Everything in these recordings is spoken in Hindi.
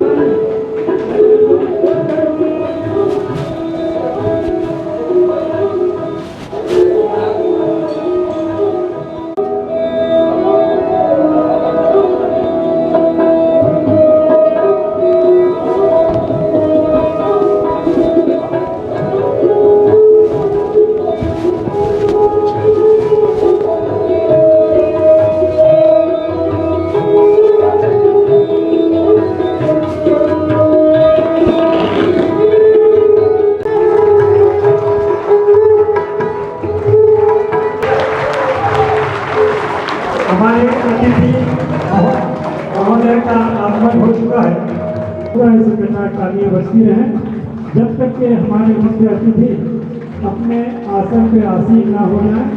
हमारे अतिथि महोदय का आगमन हो चुका है। पूरा इसी प्रकार तालियां बजती रहें जब तक के हमारे मुख्य अतिथि अपने आसन पे आसीन ना हो जाए।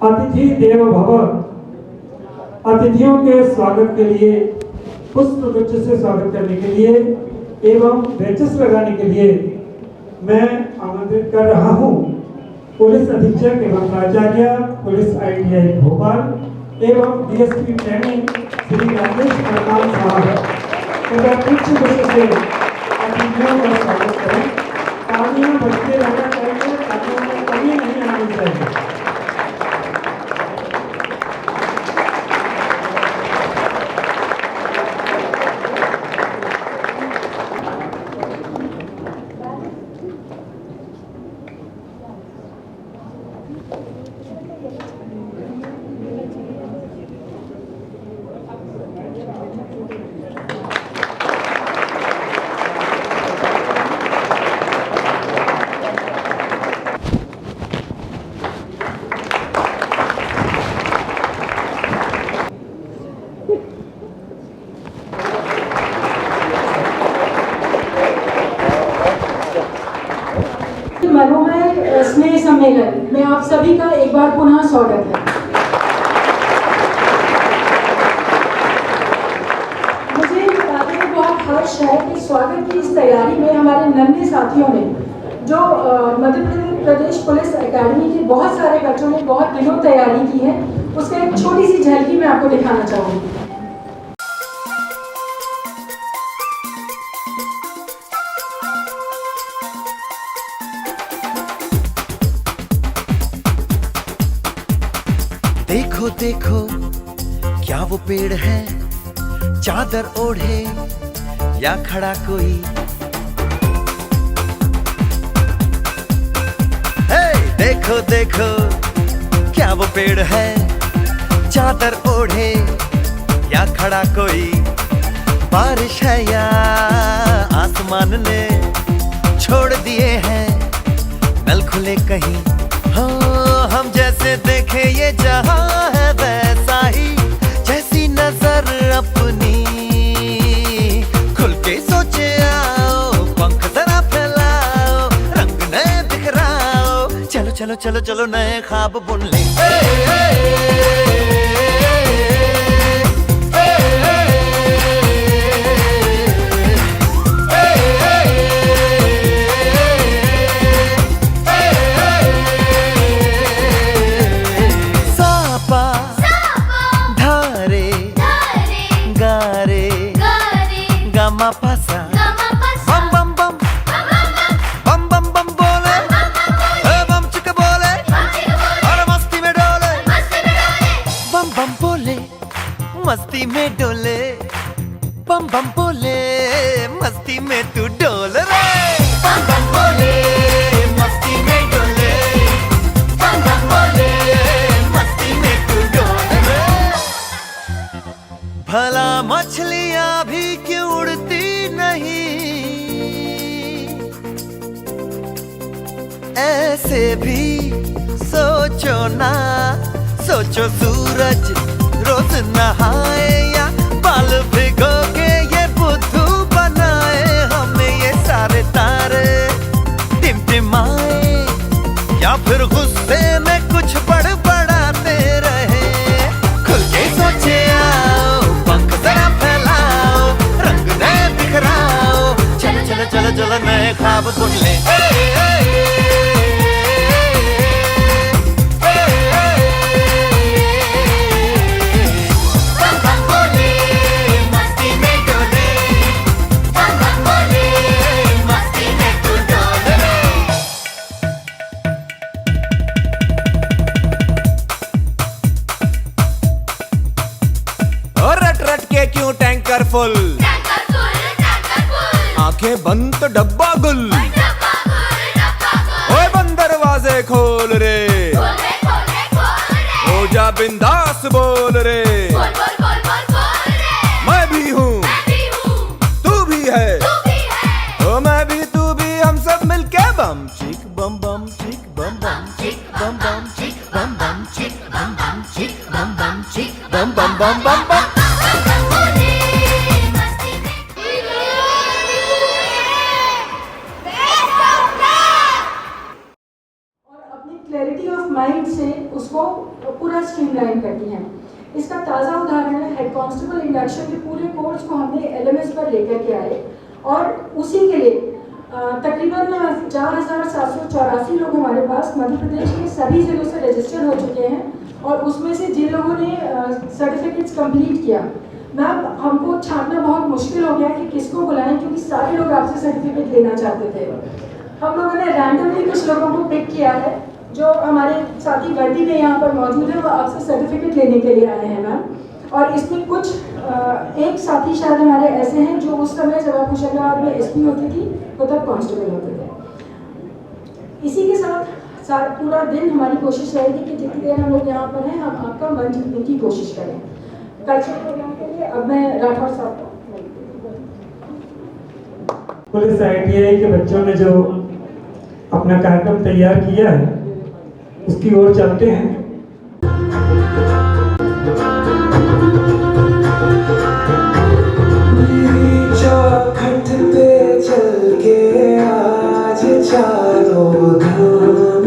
अतिथि देव भव। अतिथियों के स्वागत के लिए पुष्प गुच्छ से स्वागत करने के लिए एवं बेचस लगाने के लिए मैं आमंत्रित कर रहा हूं पुलिस अधीक्षक एवं प्राचार्य पुलिस ITI भोपाल एवं DSP ट्रेनिंग श्री राजेश प्रकाश साहब तथा पुष्प गुच्छ से अतिथियों का स्वागत करें। तालियां बजते रहना चाहिए, तालियों में कमी नहीं आनी चाहिए। मनोहर स्नेह सम्मेलन में आप सभी का एक बार पुनः स्वागत है। मुझे बताने में बहुत हर्ष है कि स्वागत की इस तैयारी में हमारे नन्हे साथियों ने जो मध्य प्रदेश पुलिस एकेडमी के बहुत सारे बच्चों ने बहुत दिनों तैयारी की है, उसका एक छोटी सी झलकी मैं आपको दिखाना चाहूँगी। देखो देखो क्या वो पेड़ है, चादर ओढ़े या खड़ा कोई। हे देखो देखो क्या वो पेड़ है, चादर ओढ़े या खड़ा कोई। बारिश है या आसमान ने छोड़ दिए हैं नल खुले कहीं। हाँ हम जैसे देखे ये जहां है वैसा ही, जैसी नजर अपनी खुल के सोचे आओ। पंख जरा फैलाओ, रंग नए बिखराओ, चलो चलो चलो चलो नए ख्वाब बुन ले। बम बम बम बम बम बम बोले, बम चिक बोले और मस्ती में डोले। बम बम बोले मस्ती में डोले, बम बम बोले मस्ती में तू डोल रे। बम बम बोले मस्ती में डोले, बम बम बोले मस्ती में तू डोल रे। भला मछलियां भी क्यों उड़ती नहीं, ऐसे भी सोचो ना। सोचो सूरज रोज नहाए या बाल भिगो के ये बुद्धू बन रास्ते में कुछ बड़बड़ाते रहे। खुल के सोचे आओ, पंख जरा फैलाओ, रंग नए बिखराओ, चलो चलो चलो चलो नए ख्वाब बुन ले। क्यों टैंकर फुल, आंखें बंद तो डब्बा गुल, ओए बंद दरवाजे खोल रे, हो जा बिंदास बोल रे, मैं भी हूँ तू भी है, ओ मैं भी तू भी, हम सब मिलके बम चिक बम बम चिक बम बम चिक बम बम चिक बम बम चिक बम बम चिक बम बम चिक बम बम बम बम बम। क्लैरिटी ऑफ माइंड से उसको पूरा स्ट्रीमलाइन करती हैं। इसका ताज़ा उदाहरण है हेड कांस्टेबल इंडक्शन के पूरे कोर्स को हमने LMS पर लेकर के आए और उसी के लिए तकरीबन 4784 लोग हमारे पास मध्य प्रदेश के सभी जिलों से रजिस्टर हो चुके हैं और उसमें से जिन लोगों ने सर्टिफिकेट्स कंप्लीट किया, मैम हमको छांटना बहुत मुश्किल हो गया कि किसको बुलाएं क्योंकि सारे लोग आपसे सर्टिफिकेट लेना चाहते थे। हम लोगों ने रैंडमली कुछ लोगों को पिक किया है जो हमारे साथी वर्दी में यहाँ पर मौजूद है, वो आपसे सर्टिफिकेट लेने के लिए आए हैं मैम। और इसमें कुछ एक साथी शायद हमारे ऐसे हैं जो उस समय जब आप होशंगाबाद में SP होती थी वो तब कांस्टेबल होते थे। इसी के साथ पूरा दिन हमारी कोशिश रहेगी कि जितनी देर हम लोग यहाँ पर हैं हम आपका मन जीतने की कोशिश करें। कल्चरल प्रोग्राम के लिए अब मैं राठौर साहब को, पुलिस ITI के बच्चों ने जो अपना कार्यक्रम तैयार किया है उसकी ओर चलते हैं। चौखट पे चल के आज चारों धाम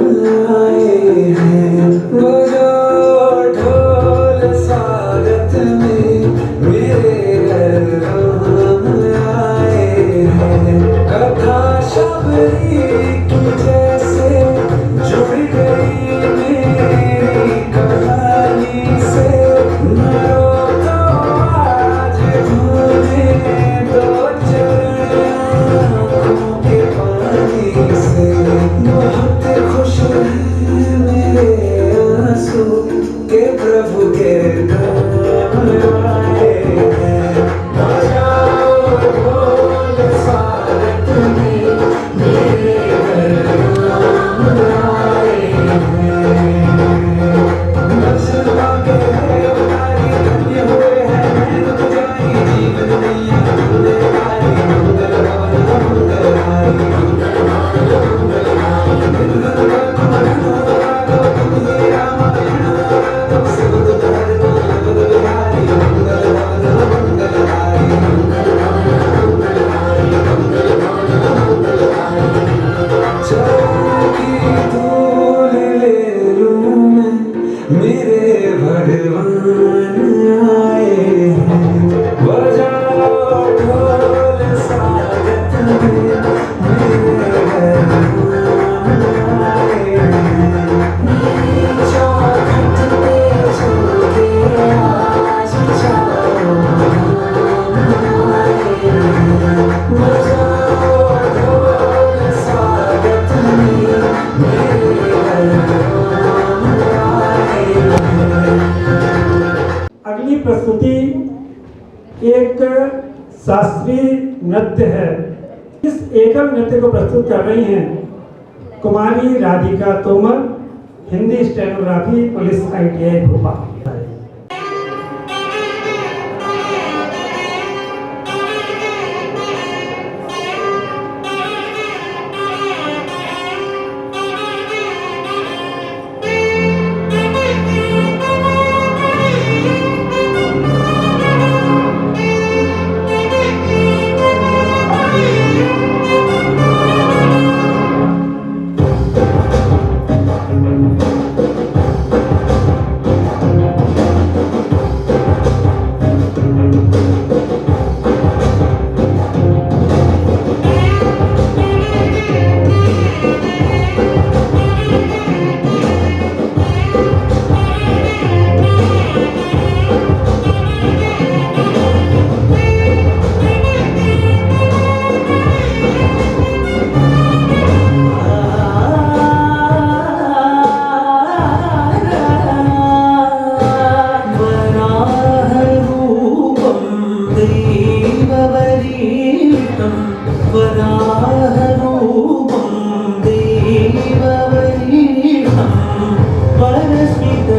आए हैं, बजाओ ढोल स्वागत में मेरे घर राम आए हैं। कथा शबरी की जैसे जुड़ गई मेरी कहानी से, मरो तो आज धोने दो चरणों के पानी से। बहुत खुश हैं मेरे आंसू के प्रभु के नाम आए हैं, बजाओ ढोल स्वागत में मेरे घर राम आए हैं। दर्शन के अवतारी धन्य हुए हैं नैन पुजारी, जीवन मैया मंगलहारी मंगलहारी मंगलहारी मंगलहारी। तुम्हें रामायण गाओ सब धर्म मंगलहारी मंगलहारी मंगलहारी मंगलहारी। चरण की धूल ले लूं मैं, मेरे भगवान आए हैं, बजाओ ढोल स्वागत में मेरे भगवान आए हैं। चौखट पे चल के आज चारों धाम आए हैं, बजाओ ढोल स्वागत में मेरे भगवान आए हैं। अगली प्रस्तुति एक शास्त्रीय नृत्य है। इस एकल नृत्य को प्रस्तुत कर रही हैं Kumari Radhika Tomar, Hindi stenography, police ITI Bhopal. वराहरूपं देववरीहं वरस्मितवदनं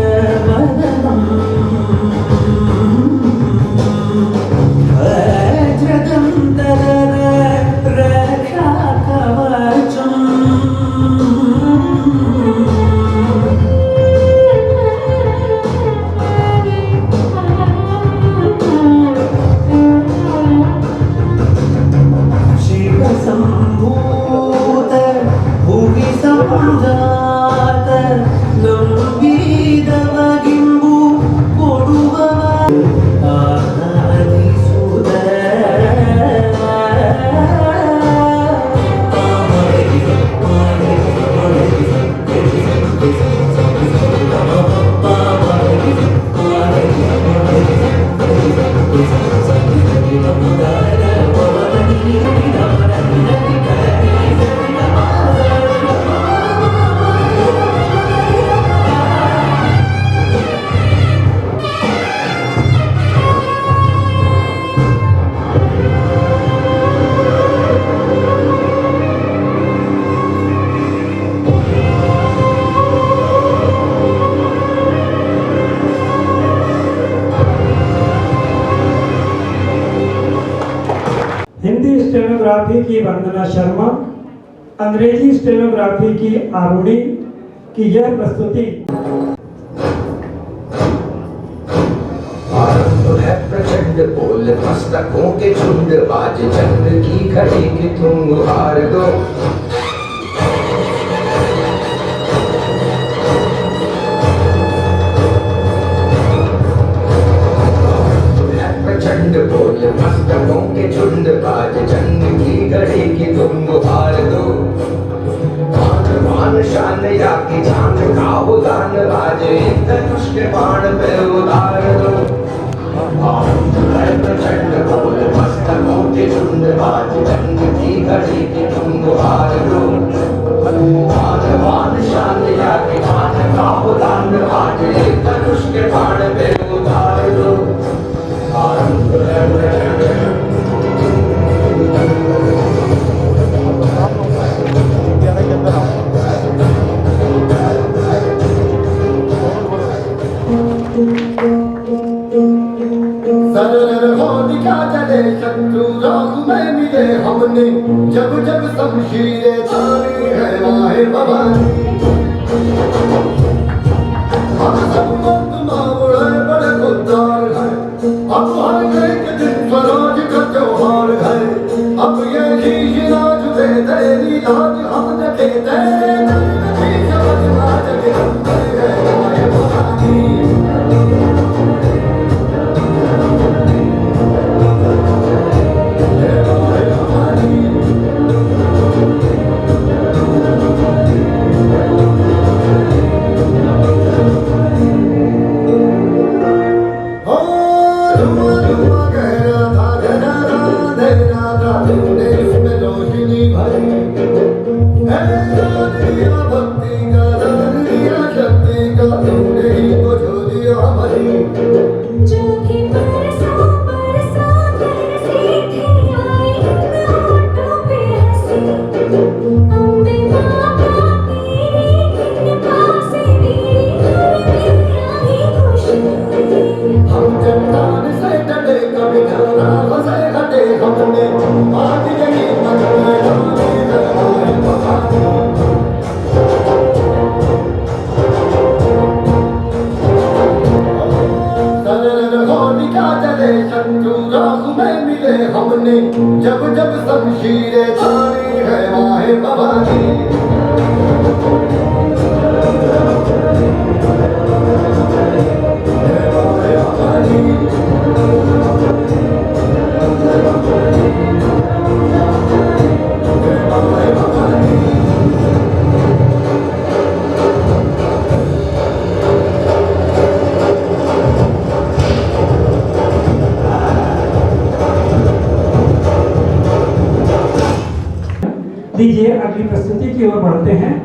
संभूत भुवि संजात गंभीरवगिंबु कोडुवव हिंदी स्टेनोग्राफी की वंदना शर्मा, अंग्रेजी स्टेनोग्राफी की आरुणि की यह प्रस्तुति। आरंभ है प्रचंड बोल मस्तकों के झुंड, आज चंद्र की घड़ी की तुम हार दो। प्रचंड बोल मस्तकों के झुंड, आज चंद्र की घड़ी की तुम हार दो। मान शान या की जान का उदान, आज एक धनुष के बाण पे उतार दो। प्रचंड बोल मस्तकों के झुंड, आज चंद्र की घड़ी की तुम हार दो। मान शान या की जान का उदान, आज एक धनुष के बाण पे उतार दो। सरर हो दिखा चले शत्रु राह में मिले हमने, जब जब शमशीरें तानी है माहे भवानी। हम सब मर्द मावड़े बड़े खुददार हैं, अब हर एक दिन स्वराज का त्योहार है। अब ये शीश राज दे तेरी लाज हम न देते, समझ आज के अंदर है माहे भवानी। हमने जब जब शमशीरें तानी है माहे भवानी। लीजिए अगली प्रस्तुति की ओर बढ़ते हैं।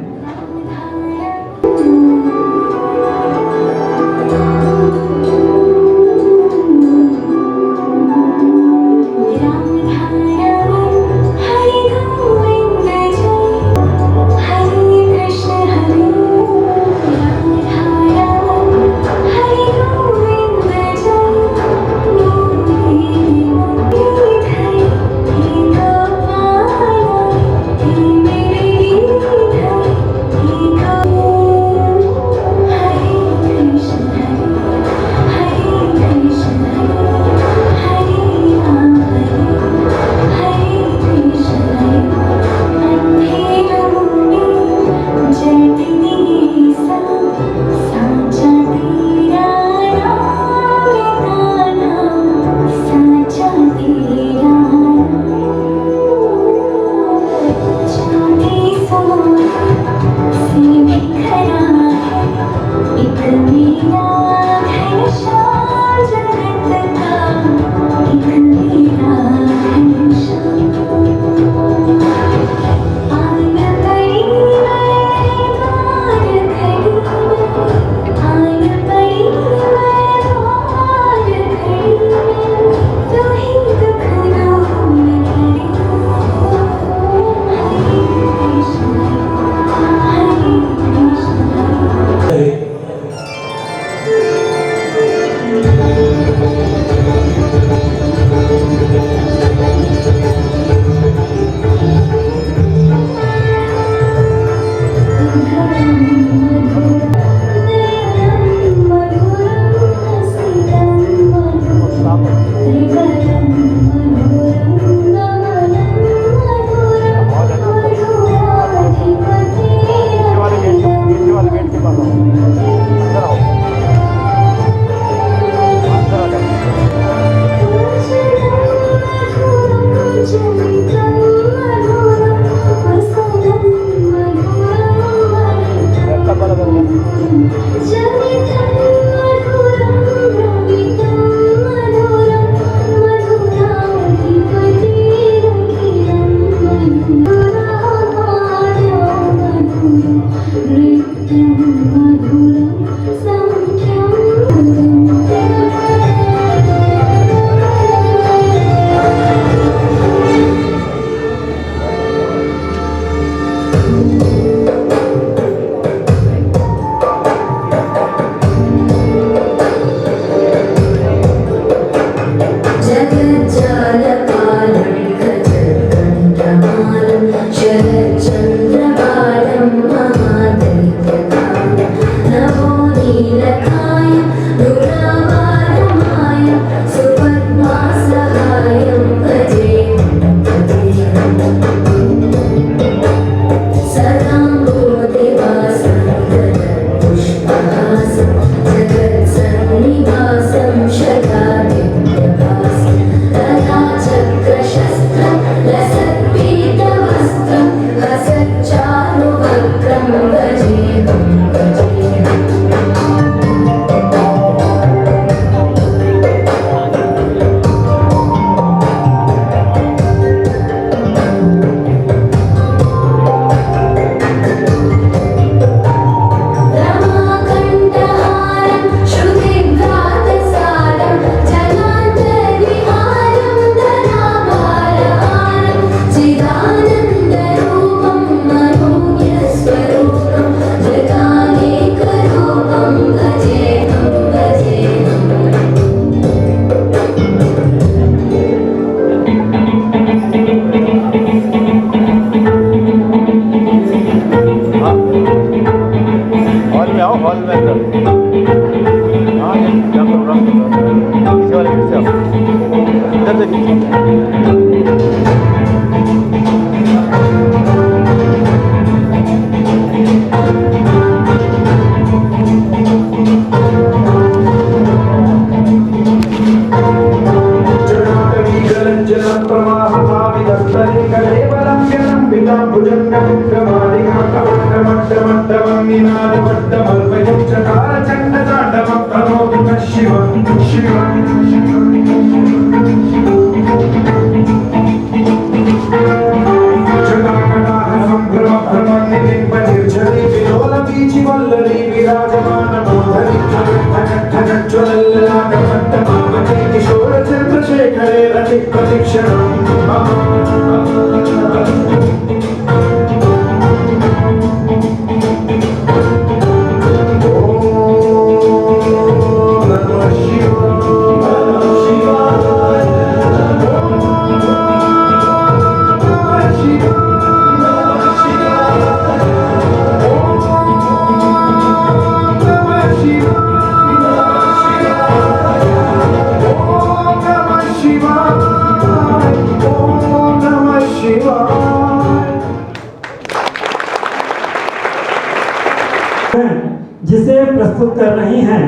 जिसे प्रस्तुत कर रही हैं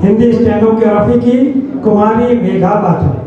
हिंदी स्टेनोग्राफी की कुमारी मेघा बाथर।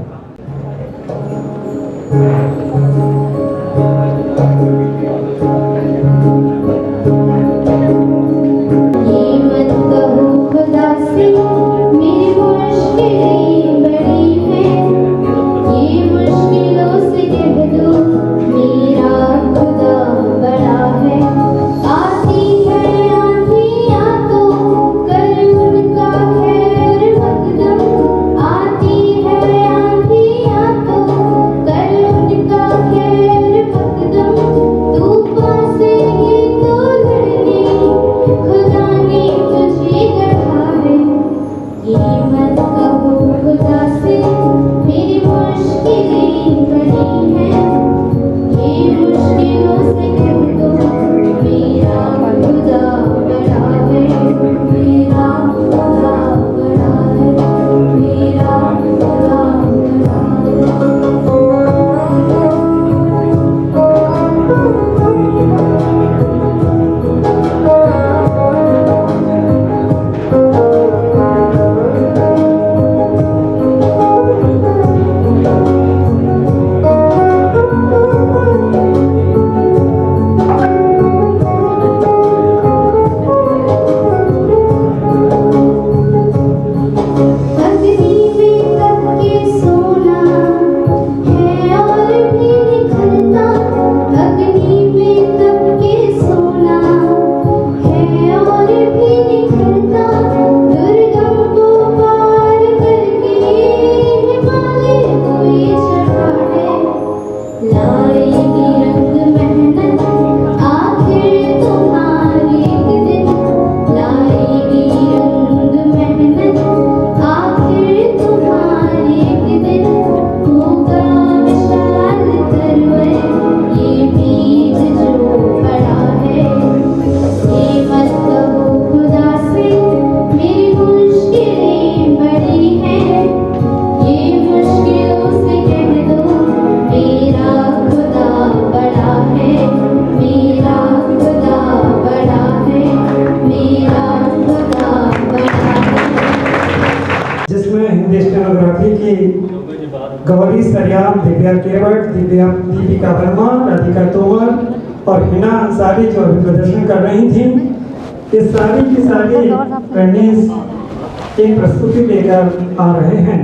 गौरी सरियाम, दिव्या केवट, दीपिका वर्मा, राधिका तोमर और हिना अंसारी जो अभी प्रदर्शन कर रही थी, इस सारी की सारी ट्रेनिंग्स एक प्रस्तुति लेकर आ रहे हैं।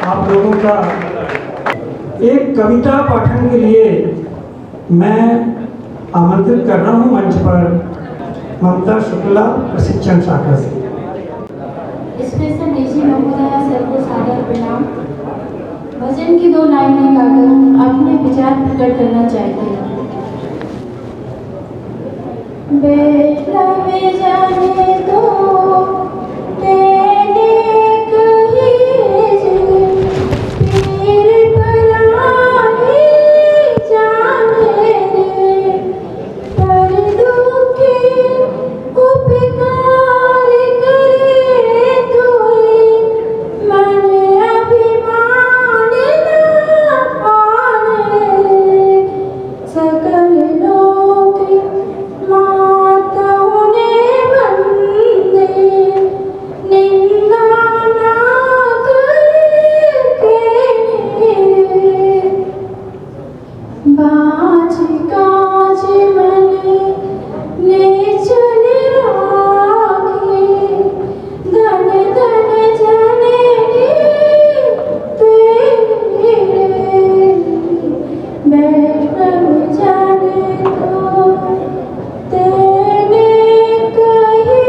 आप लोगों का एक कविता पाठन के लिए मैं आमंत्रित कर रहा हूँ मंच पर ममता शुक्ला प्रशिक्षण शाखा से। स्पेशल डीजी महोदया सर को सादर प्रणाम। भजन की 2 लाइनें गाकर अपने विचार प्रकट करना चाहते हैं। वैष्णव जाने तो तेने कही पीर पराई जाने रे, पर दुखी उपकार करे तोई, मन अभिमान ना आने रे, सकल लोक माताओं ने बंदे, निंदा ना करके मेरे, बाज काज मन ने चल राखे, धन धन जननी तेरे, वैष्णव जाने तो तेने कही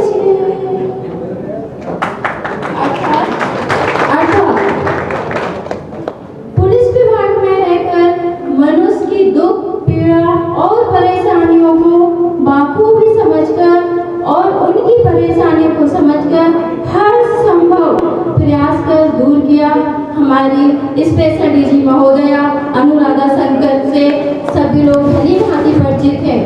से। पुलिस विभाग में रहकर मनुष्य की दुख पीड़ा और परेशानियों को बखूबी समझकर और उनकी परेशानियों को समझकर हर संभव प्रयास कर दूर किया। हमारी स्पेशल डीजी महोदया अनुराधा शंकर से सभी लोग भली भांति परिचित हैं।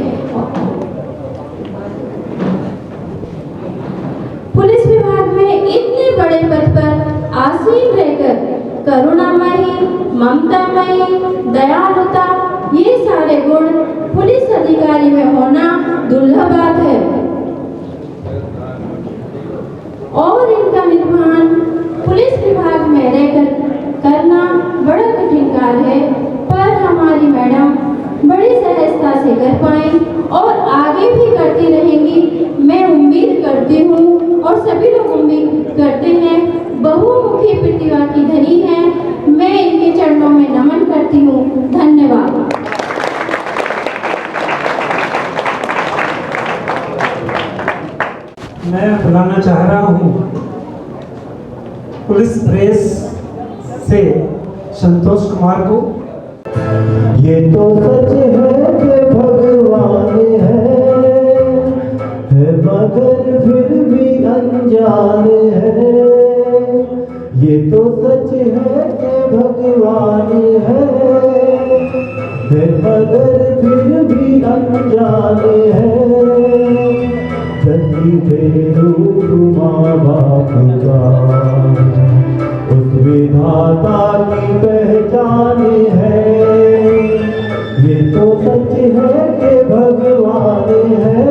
पुलिस विभाग में इतने बड़े पद पर आसीन रहकर करुणामयी, ममतामयी, दयालुता, ये सारे गुण पुलिस अधिकारी में होना दुर्लभ बात है और इनका निर्वहन पुलिस विभाग में रहकर करना बड़ा कठिन कार्य है, पर हमारी मैडम बड़ी सहजता से कर पाई और आगे भी करती रहेंगी। मैं उम्मीद करती हूँ और सभी लोग उम्मीद करते हैं। बहुमुखी प्रतिभा की धनी है। मैं इनके चरणों में नमन करती हूँ। धन्यवाद। मैं बुलाना चाह रहा हूँ पुलिस प्रेस से संतोष कुमार को। ये तो सच है कि भगवान है मगर फिर भी अनजान है। ये तो सच है कि भगवान है मगर फिर भी अनजान है। सच्ची रूप माँ बाप का उस विधाता की पहचान है। ये तो सच है कि भगवान है।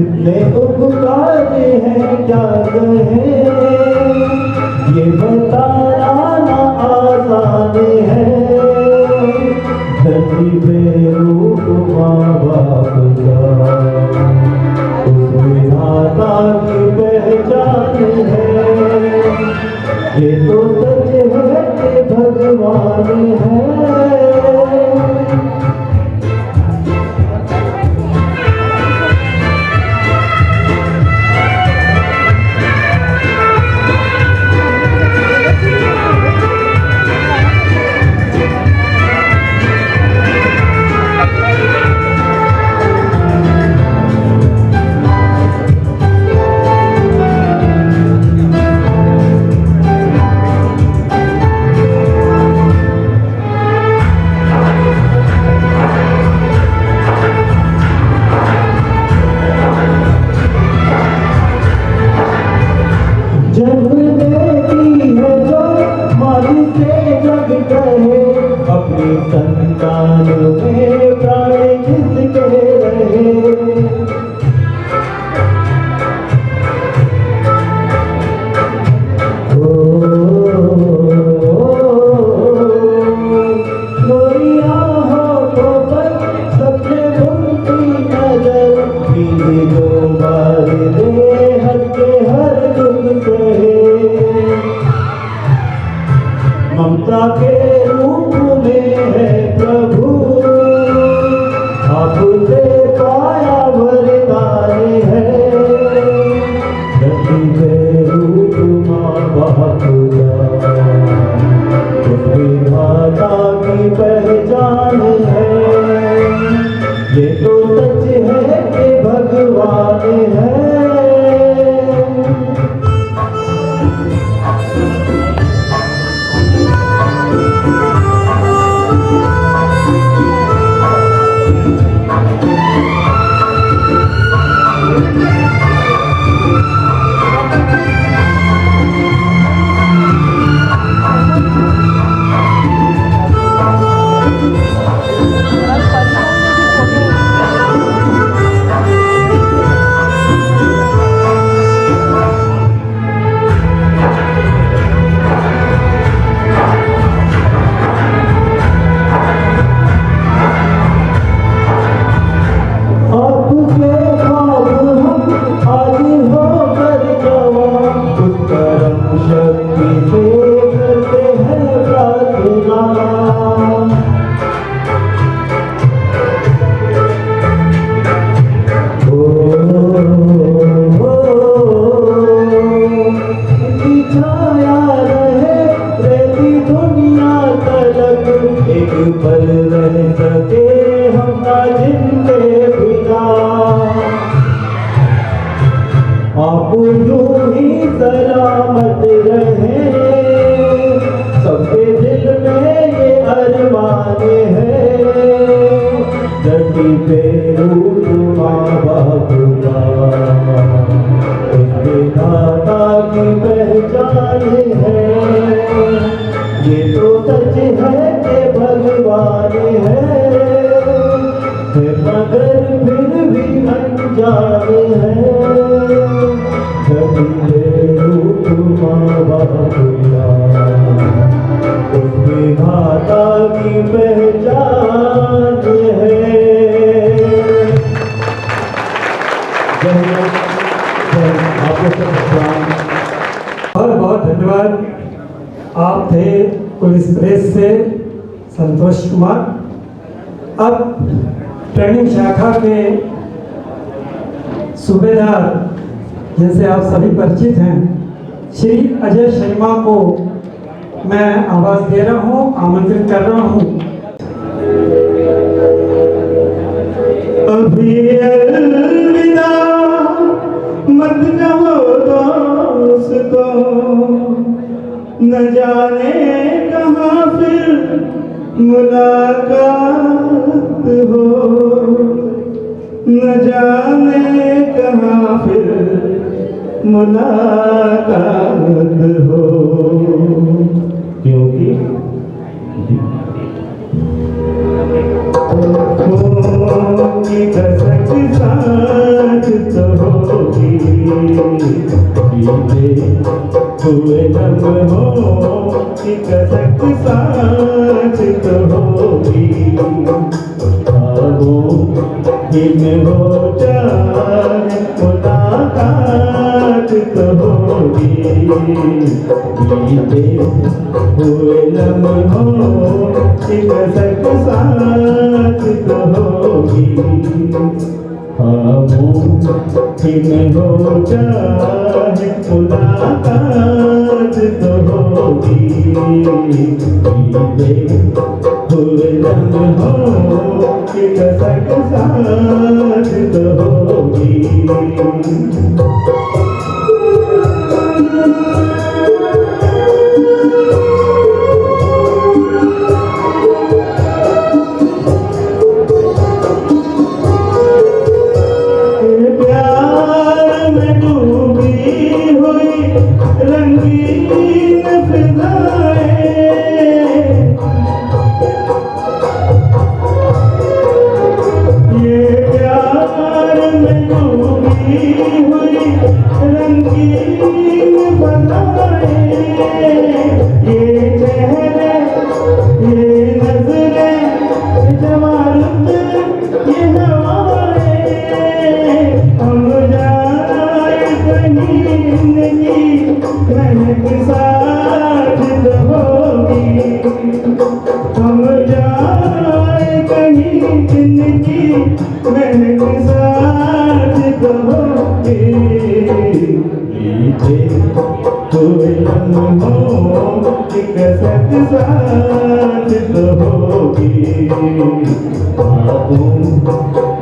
इतने उपकार हैं क्या कहें, ये बताना ना आसान है। धरती पे रूप माँ बाप का उस विधाता की पहचान है। ये तो सच है कि भगवान है। अपनी संतान में प्राण किसके रहे। लोरिया होठों पर सपने बुनती नजर, पीली जो बार दे हर के हर दुख सहे। ममता के रूप में है प्रभु, आपसे पाया वरदान है। धरती के रूप माँ बाप का, उसकी माता की पहचान है। ये तो सच है कि भगवान है। पल रह सके हम ना जिंदे बिना, आप यूं ही सलामत रहे। सबके दिल में ये अरमान है, धरती पे रूप माँ बाप का, उसके दाता की पहचान है। ये तो सच है कि भगवान है, मगर फिर भी अनजान है। धरती रूप माँ बाप का, उसके दाता की पहचान है। बहुत बहुत धन्यवाद। आप थे पुलिस प्रेस से संतोष कुमार। अब ट्रेनिंग शाखा के सूबेदार जिनसे आप सभी परिचित हैं, श्री अजय शर्मा को मैं आवाज़ दे रहा हूँ, आमंत्रित कर रहा हूँ। अभी अलविदा मत कहो दोस्तों, न जाने कहाँ फिर मुलाकात हो, न जाने कहाँ फिर मुलाकात हो। क्योंकि की कसक साथ तो होगी, हुए लम्हों की कसक साथ तो होगी। ख्वाबों में हो जाए मुलाकात तो होगी। बीते हुए लम्हों की कसक साथ तो होगी, ख्वाबों में हो जाए मुलाकात तो होगी, बीते हुए लम्हों की कसक साथ तो होगी। रंगीन फिजाएं, ये प्यार में डूबी हुई रंगीन फिजाएं, ये चेहरे ये नजरें जवारत ये हवाएं, हम जाए कहीं नहीं महक साथ तो होगी, हम जाए कहीं जिंदगी महक साथ तो होगी, बीते हुए लम्हों की कसक साथ तो होगी, ख्वाबों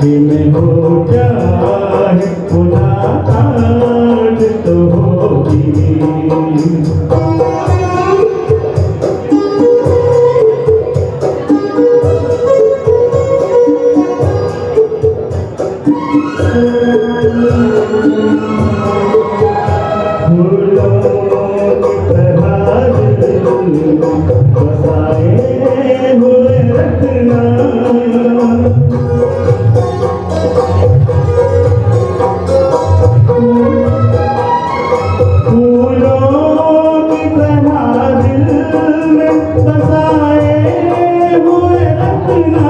में हो जाए मुलाकात तो होगी। फूलों की तरह दिल बसाए हुए रखना, फूलों की तरह दिल में बसाए हुए रखना,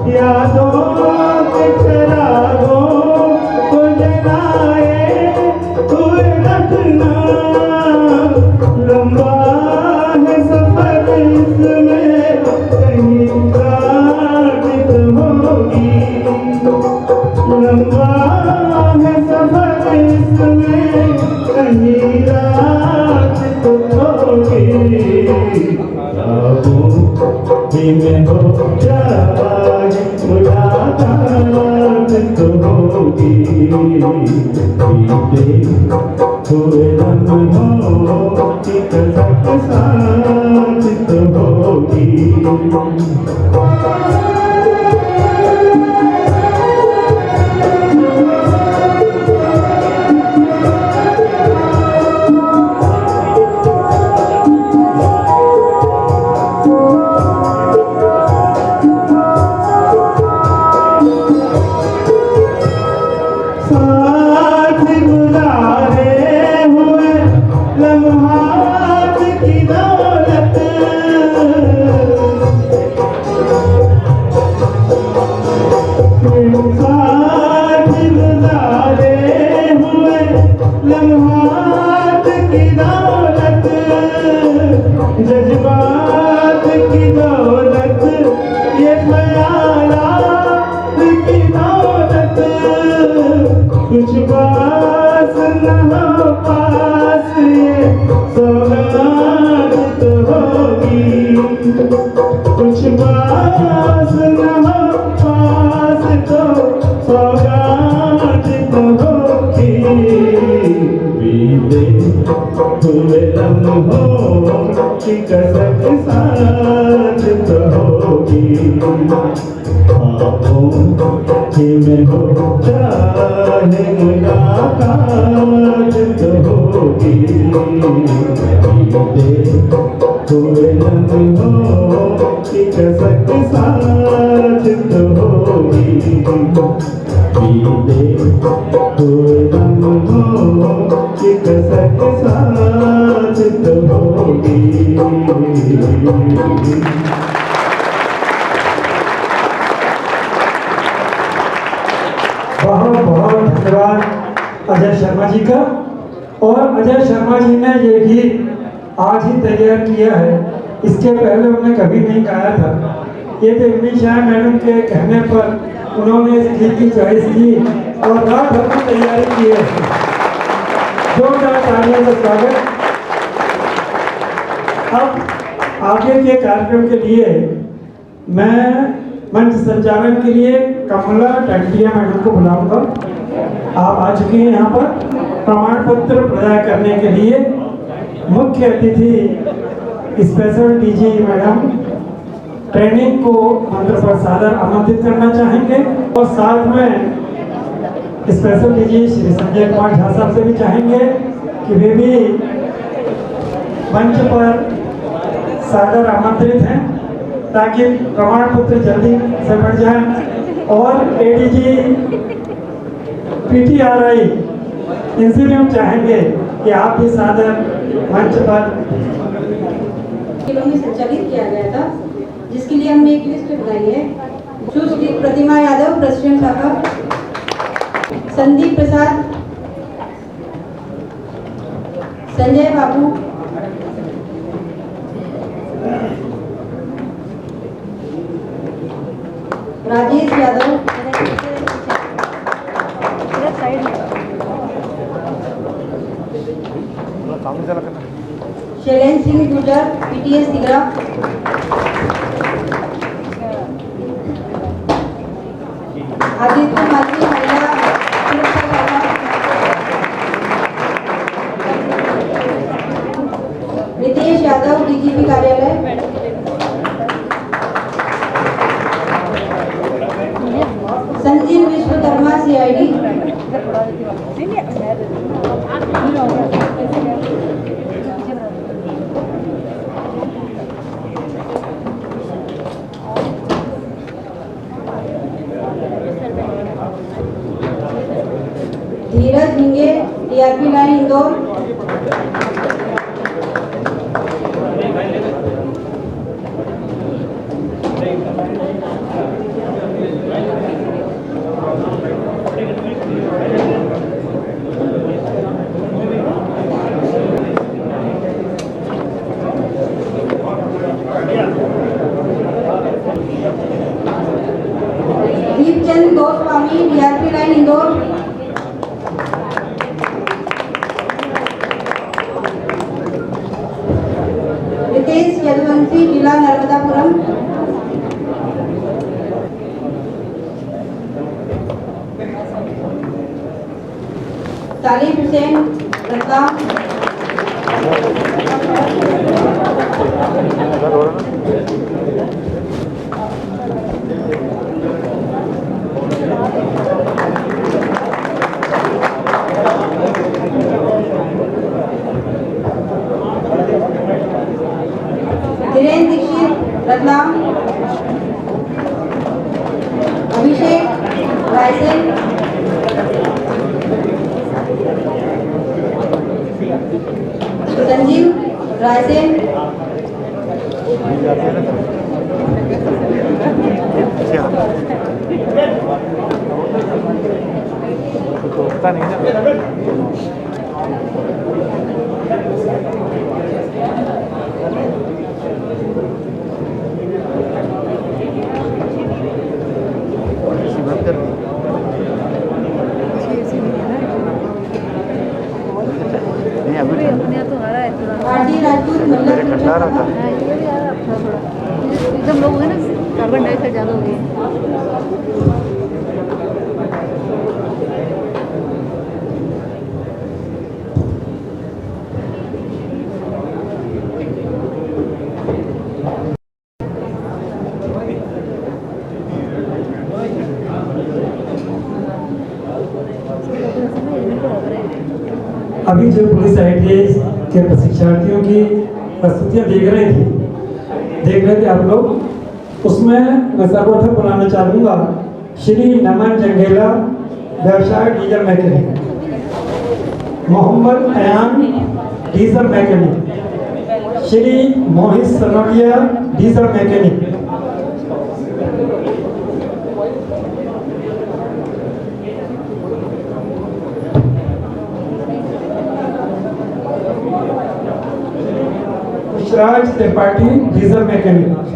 यादों के चिरागों को जलाए हुए रखना, लंबा है सफर इसमें कहीं रात होगी, लंबा है सफर इसमें कहीं रात होगी, ख्वाबों में हो जाए मुलाकात तो होगी, बीते हुए लम्हों की कसक साथ तो होगी। साथ गुजारे हुए लम्हात की दौलत, साथ गुजारे हुए लम्हात की दौलत, जज्बात की दौलत ये ख्यालात की दौलत, कुछ बात न हो पास ये सौगात तो होगी, कुछ बात न हो पास तो सौगात तो होगी, बीते हुए लम्हों की कसक साथ तो होगी, ख्वाबों में हो जाए मुलाकात तो होगी, बीते हुए लम्हों की कसक साथ तो होगी, बीते हुए लम्हों की कसक साथ तो होगी। बहुत बहुत धन्यवाद अजय शर्मा जी का। और अजय शर्मा जी ने ये गीत आज ही तैयार किया है, इसके पहले उन्होंने कभी नहीं गाया था। ये देवनी शाह मैडम के कहने पर उन्होंने इस गीत की चॉइस की और रात भर में तैयारी की है। जोरदार तालियों से स्वागत। अब आगे के कार्यक्रम के लिए मैं मंच संचालन के लिए कमला टंटिया मैडम को बुलाऊंगा। आप आ चुके हैं यहाँ पर प्रमाण पत्र प्रदान करने के लिए। मुख्य अतिथि स्पेशल डीजी मैडम ट्रेनिंग को मंत्र पर सादर आमंत्रित करना चाहेंगे और साथ में स्पेशल डीजी श्री संजय कुमार झा साहब से भी चाहेंगे कि वे भी मंच पर सादर आमंत्रित हैं ताकि प्रमाण पत्र जल्दी से बढ़ जाए। और एडीजी पीटीआरआई इनसे हम चाहेंगे कि आप भी सादर मंच पर में संचालित किया गया था, जिसके लिए हमने एक लिस्ट बनाई है। सुश्री प्रतिमा यादव प्रेसिडेंट साहब, संदीप प्रसाद, संजय बाबू, राजेश यादव, शैलेंद्र सिंह गुर्जर पीटीएस तिगरा, आदित्य माथुर महिला सुरक्षा शाखा, नितेश यादव डीजीपी कार्यालय, Sanjeev Vishwakarma CID, Dheeraj Hinge TRP line Indore, Deepchand Goswami TRP line Indore, Ritesh Yaduvanshi जिला नर्मदापुरम, तालिब हुसैन रतलाम, धीरेन्द्र दीक्षित रतलाम, अभिषेक रायसेन, संजीव रायसेन, आरडी राजपूत महिला सुरक्षा शाखा, एकदम लोग है ना, कार्बन डाइऑक्साइड ज़्यादा हो गई। अभी जो पुलिस आईटीआई के प्रशिक्षार्थियों की प्रस्तुतियां देख रहे थे आप लोग, उसमें मैं सर्वप्रथम बुलाना चाहूँगा श्री नमन जंगेला व्यवसाय diesel mechanic, Mohammad Ayan diesel mechanic, Shri Mohit Sanodia diesel mechanic, Pushpraj Tripathi, diesel mechanic.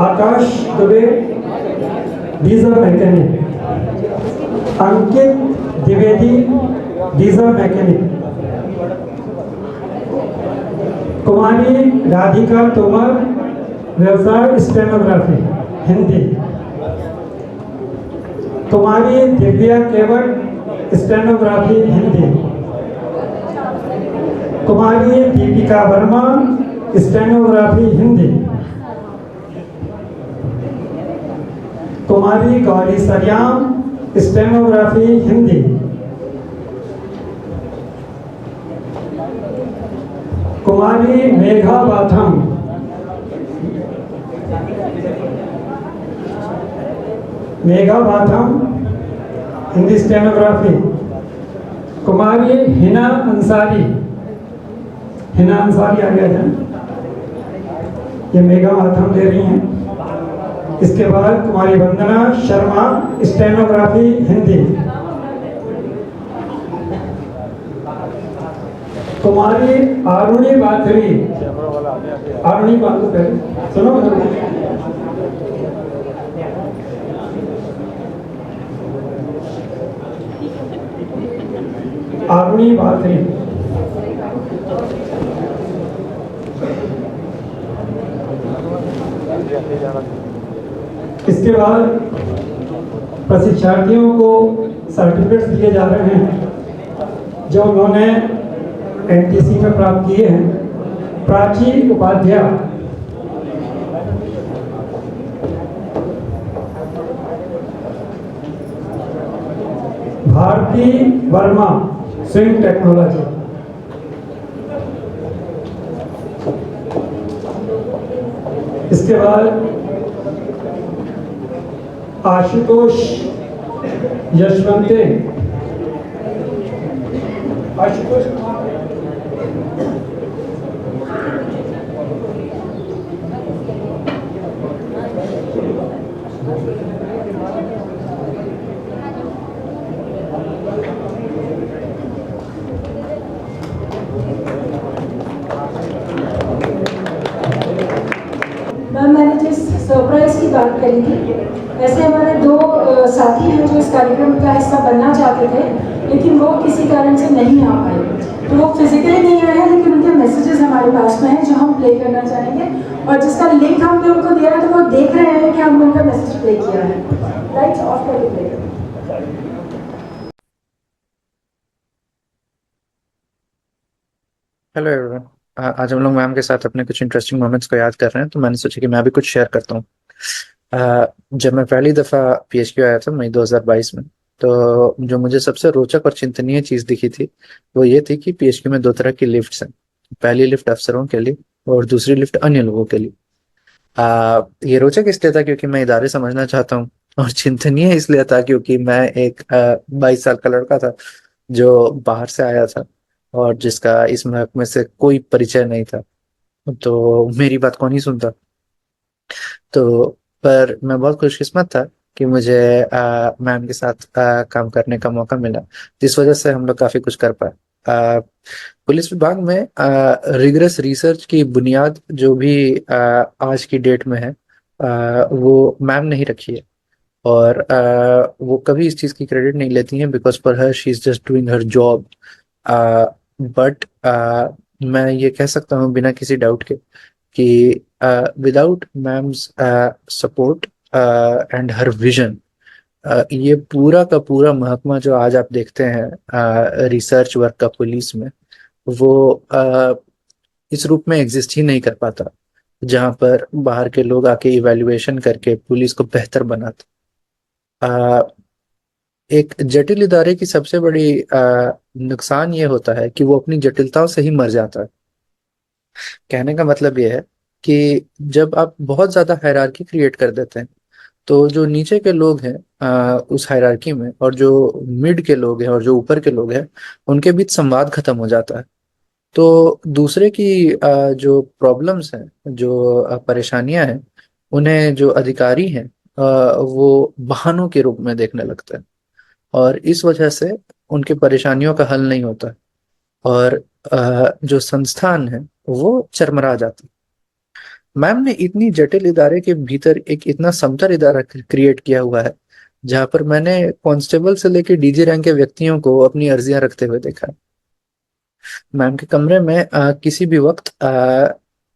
Akash Dubey, diesel mechanic. Ankit Dwivedi, diesel mechanic. Kumari Radhika Tomar, व्यवसाय stenography Hindi. Kumari Divya Kewat, stenography Hindi. Kumari Deepika Verma, stenography Hindi. Kumari Gauri Sariyam, stenography Hindi. Kumari Megha Batham, Hindi stenography. Kumari Hina Ansari, आ गया था, ये मेघा बाथम ले रही हैं। इसके बाद कुमारी वंदना शर्मा, स्टेनोग्राफी हिंदी। कुमारी आरुणि बाथरी, सुनो आरुणि बाथरी। इसके बाद प्रशिक्षार्थियों को सर्टिफिकेट्स दिए जा रहे हैं जो उन्होंने एनटीसी में प्राप्त किए हैं। Prachi Upadhyay, Bharti Verma, swing technology. इसके बाद आशुतोष यशवंते, आशुतोष मैंने जिस सरप्राइज की बात करी थी, ऐसे हमारे दो साथी हैं जो इस कार्यक्रम का हिस्सा बनना चाहते थे, लेकिन वो किसी कारण से नहीं आ पाए। तो वो फिजिकली नहीं आए हैं, लेकिन उनके मैसेजेस हमारे पास में हैं जो हम प्ले करना चाहेंगे, और जिसका लिंक हमने उनको दिया है तो वो देख रहे हैं कि हमने उनका मैसेज प्ले किया है। लाइट्स ऑफ करके प्ले करें। Hello everyone. आज हम लोग मैम के साथ अपने कुछ इंटरेस्टिंग मोमेंट्स को याद कर रहे हैं, तो मैंने सोचा कि मैं भी कुछ शेयर करता हूँ। जब मैं पहली दफ़ा पीएचक्यू आया था मई 2022 में, तो जो मुझे सबसे रोचक और चिंतनीय चीज़ दिखी थी वो ये थी कि पीएचक्यू में दो तरह की लिफ्ट्स हैं। पहली लिफ्ट अफसरों के लिए और दूसरी लिफ्ट अन्य लोगों के लिए। ये रोचक इसलिए था क्योंकि मैं इदारे समझना चाहता हूँ, और चिंतनीय इसलिए था क्योंकि मैं एक 22 साल का लड़का था जो बाहर से आया था और जिसका इस महकमे से कोई परिचय नहीं था, तो मेरी बात कौन ही सुनता। तो पर मैं बहुत खुशकिस्मत था कि मुझे मैम के साथ काम करने का मौका मिला, जिस वजह से हम लोग काफ़ी कुछ कर पाए। पुलिस विभाग में रिगरस रिसर्च की बुनियाद जो भी आज की डेट में है वो मैम ने ही रखी है, और वो कभी इस चीज़ की क्रेडिट नहीं लेती हैं, because for her she is just doing her job. But मैं ये कह सकता हूँ बिना किसी डाउट के कि without ma'am's support and her vision, ये पूरा का पूरा महकमा जो आज आप देखते हैं रिसर्च वर्क का पुलिस में, वो इस रूप में एग्जिस्ट ही नहीं कर पाता जहाँ पर बाहर के लोग आके इवैल्यूएशन करके पुलिस को बेहतर बनाते। एक जटिल इदारे की सबसे बड़ी नुकसान ये होता है कि वो अपनी जटिलताओं से ही मर जाता है। कहने का मतलब ये है कि जब आप बहुत ज़्यादा हायरार्की क्रिएट कर देते हैं तो जो नीचे के लोग हैं उस हायरार्की में, और जो मिड के लोग हैं और जो ऊपर के लोग हैं, उनके बीच संवाद खत्म हो जाता है। तो दूसरे की जो प्रॉब्लम्स हैं, जो परेशानियां हैं, उन्हें जो अधिकारी हैं वो बहानों के रूप में देखने लगते हैं, और इस वजह से उनकी परेशानियों का हल नहीं होता, और जो संस्थान है वो चरमरा जाती। मैम ने इतनी जटिल इदारे के भीतर एक इतना समतल इदारा क्रिएट किया हुआ है, जहां पर मैंने कांस्टेबल से लेकर डीजी रैंक के व्यक्तियों को अपनी अर्जियां रखते हुए देखा है। मैम के कमरे में किसी भी वक्त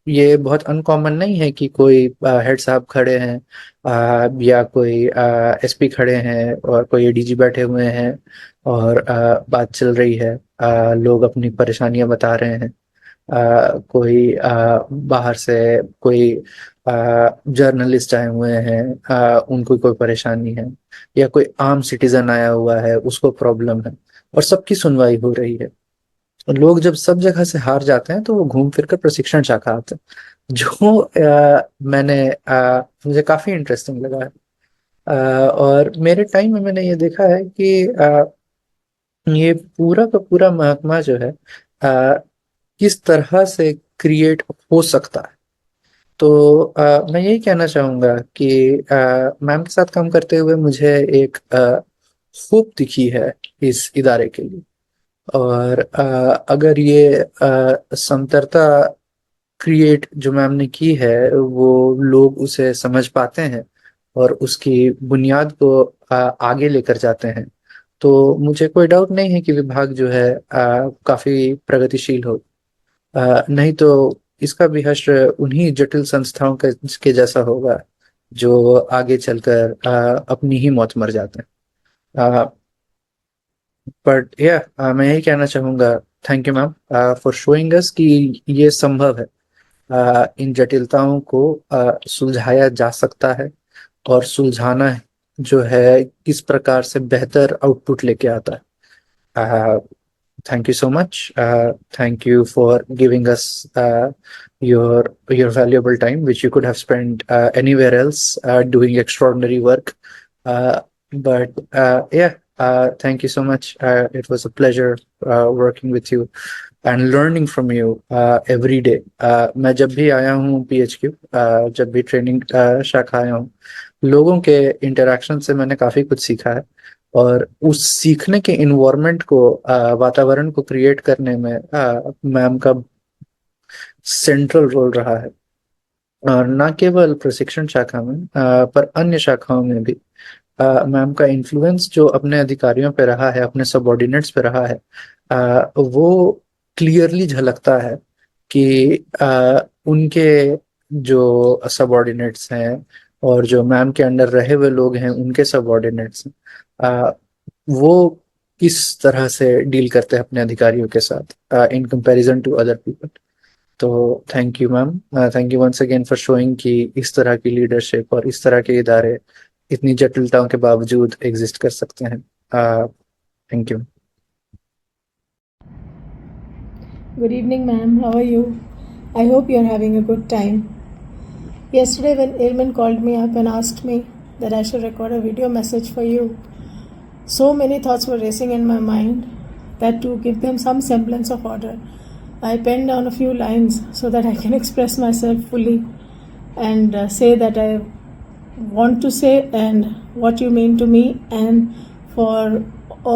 ये बहुत अनकॉमन नहीं है कि कोई हेड साहब खड़े हैं या कोई एसपी खड़े हैं और कोई एडीजी बैठे हुए हैं और बात चल रही है, लोग अपनी परेशानियां बता रहे हैं, कोई बाहर से कोई जर्नलिस्ट आए हुए हैं, उनको कोई परेशानी है, या कोई आम सिटीजन आया हुआ है उसको प्रॉब्लम है, और सबकी सुनवाई हो रही है। लोग जब सब जगह से हार जाते हैं तो वो घूम फिर कर प्रशिक्षण शाखा आते हैं, जो मुझे काफी इंटरेस्टिंग लगा है। और मेरे टाइम में मैंने ये देखा है कि ये पूरा का पूरा महकमा जो है किस तरह से क्रिएट हो सकता है। तो मैं यही कहना चाहूंगा कि मैम के साथ काम करते हुए मुझे एक होप दिखी है इस इदारे के लिए, और अगर ये समतरता क्रिएट जो मैम ने की है वो लोग उसे समझ पाते हैं और उसकी बुनियाद को आगे लेकर जाते हैं, तो मुझे कोई डाउट नहीं है कि विभाग जो है काफी प्रगतिशील हो। नहीं तो इसका भी हश्र उन्हीं जटिल संस्थाओं के जैसा होगा जो आगे चलकर अपनी ही मौत मर जाते हैं। बट मैं यही कहना चाहूंगा, thank you ma'am for showing us कि ये संभव है, इन जटिलताओं को सुलझाया जा सकता है, और सुलझाना जो है किस प्रकार से बेहतर आउटपुट लेके आता है। Thank you so much. Thank you for giving us your valuable time, which you could have spent anywhere else doing extraordinary work. Thank you so much. It was a pleasure working with you and learning from you every day. मैं जब भी आया हूँ PHQ, जब भी ट्रेनिंग शाखा आया हूँ, लोगों के इंटरेक्शन से मैंने काफी कुछ सीखा है, और उस सीखने के इन्वायरमेंट को, वातावरण को क्रिएट करने में मैम का सेंट्रल रोल रहा है, और न केवल प्रशिक्षण शाखा में पर अन्य शाखाओं में भी मैम का इन्फ्लुएंस जो अपने अधिकारियों पे रहा है, अपने सबऑर्डिनेट्स पे रहा है, वो क्लियरली झलकता है कि उनके जो सबऑर्डिनेट्स हैं और जो मैम के अंडर रहे हुए लोग हैं उनके सबऑर्डिनेट्स वो किस तरह से डील करते हैं अपने अधिकारियों के साथ in comparison to other people. तो thank you ma'am, thank you once again for showing कि इस तरह की लीडरशिप और इस तरह के इदारे इतनी जटिलताओं के बावजूद एग्जिस्ट कर सकते हैं। Thank you. Good evening, ma'am. How are you? I hope you're having a good time. Yesterday, when Airman called me up and asked me that I should record a video message for you, so many thoughts were racing in my mind that to give them some semblance of order, I penned down a few lines so that I can express myself fully and say that I want to say and what you mean to me and for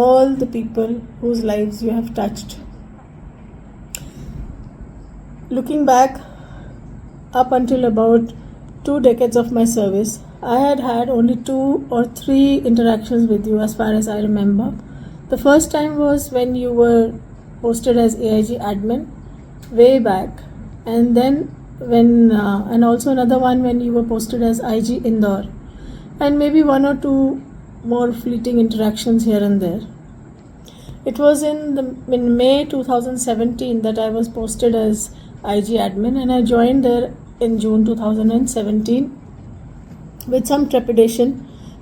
all the people whose lives you have touched. Looking back, up until about 2 decades of my service, I had had only 2 or 3 interactions with you as far as I remember. The first time was when you were posted as AIG admin way back, and then and also another one when you were posted as IG Indore, and maybe 1 or 2 more fleeting interactions here and there. It was in May 2017 that I was posted as IG admin, and I joined there in June 2017 with some trepidation,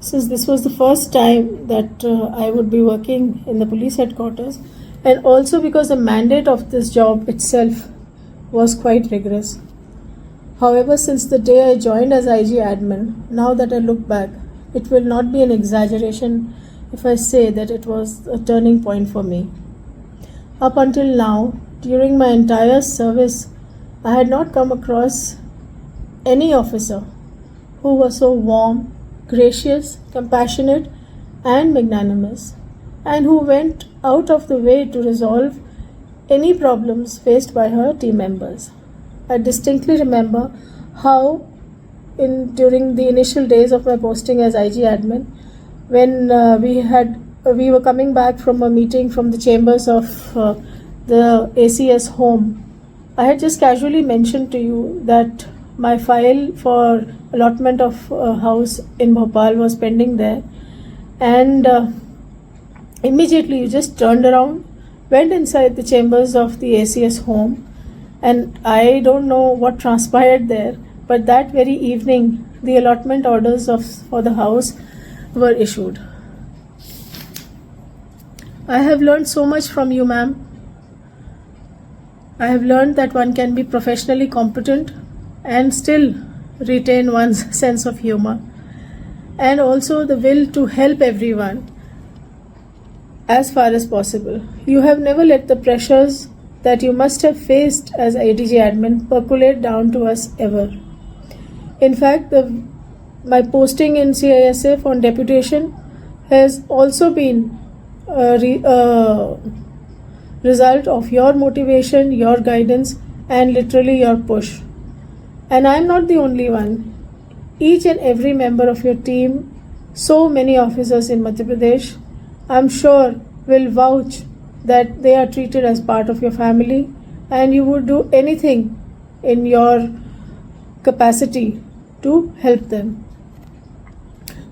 since this was the first time that I would be working in the police headquarters, and also because the mandate of this job itself was quite rigorous. However, since the day I joined as IG admin, now that I look back, it will not be an exaggeration if I say that it was a turning point for me. Up until now, during my entire service, I had not come across any officer who was so warm, gracious, compassionate, and magnanimous, and who went out of the way to resolve any problems faced by her team members. I distinctly remember how during the initial days of my posting as IG admin, when we were coming back from a meeting from the chambers of the ACS home, I had just casually mentioned to you that my file for allotment of a house in Bhopal was pending there, and immediately you just turned around, went inside the chambers of the ACS home, and I don't know what transpired there, but that very evening the allotment orders for the house were issued. I have learned so much from you, ma'am. I have learned that one can be professionally competent and still retain one's sense of humor, and also the will to help everyone as far as possible. You have never let the pressures that you must have faced as ADG admin percolate down to us ever. In fact, my posting in CISF on deputation has also been a result of your motivation, your guidance, and literally your push. And I am not the only one. Each and every member of your team, so many officers in Madhya Pradesh, I'm sure will vouch that they are treated as part of your family, and you would do anything in your capacity to help them.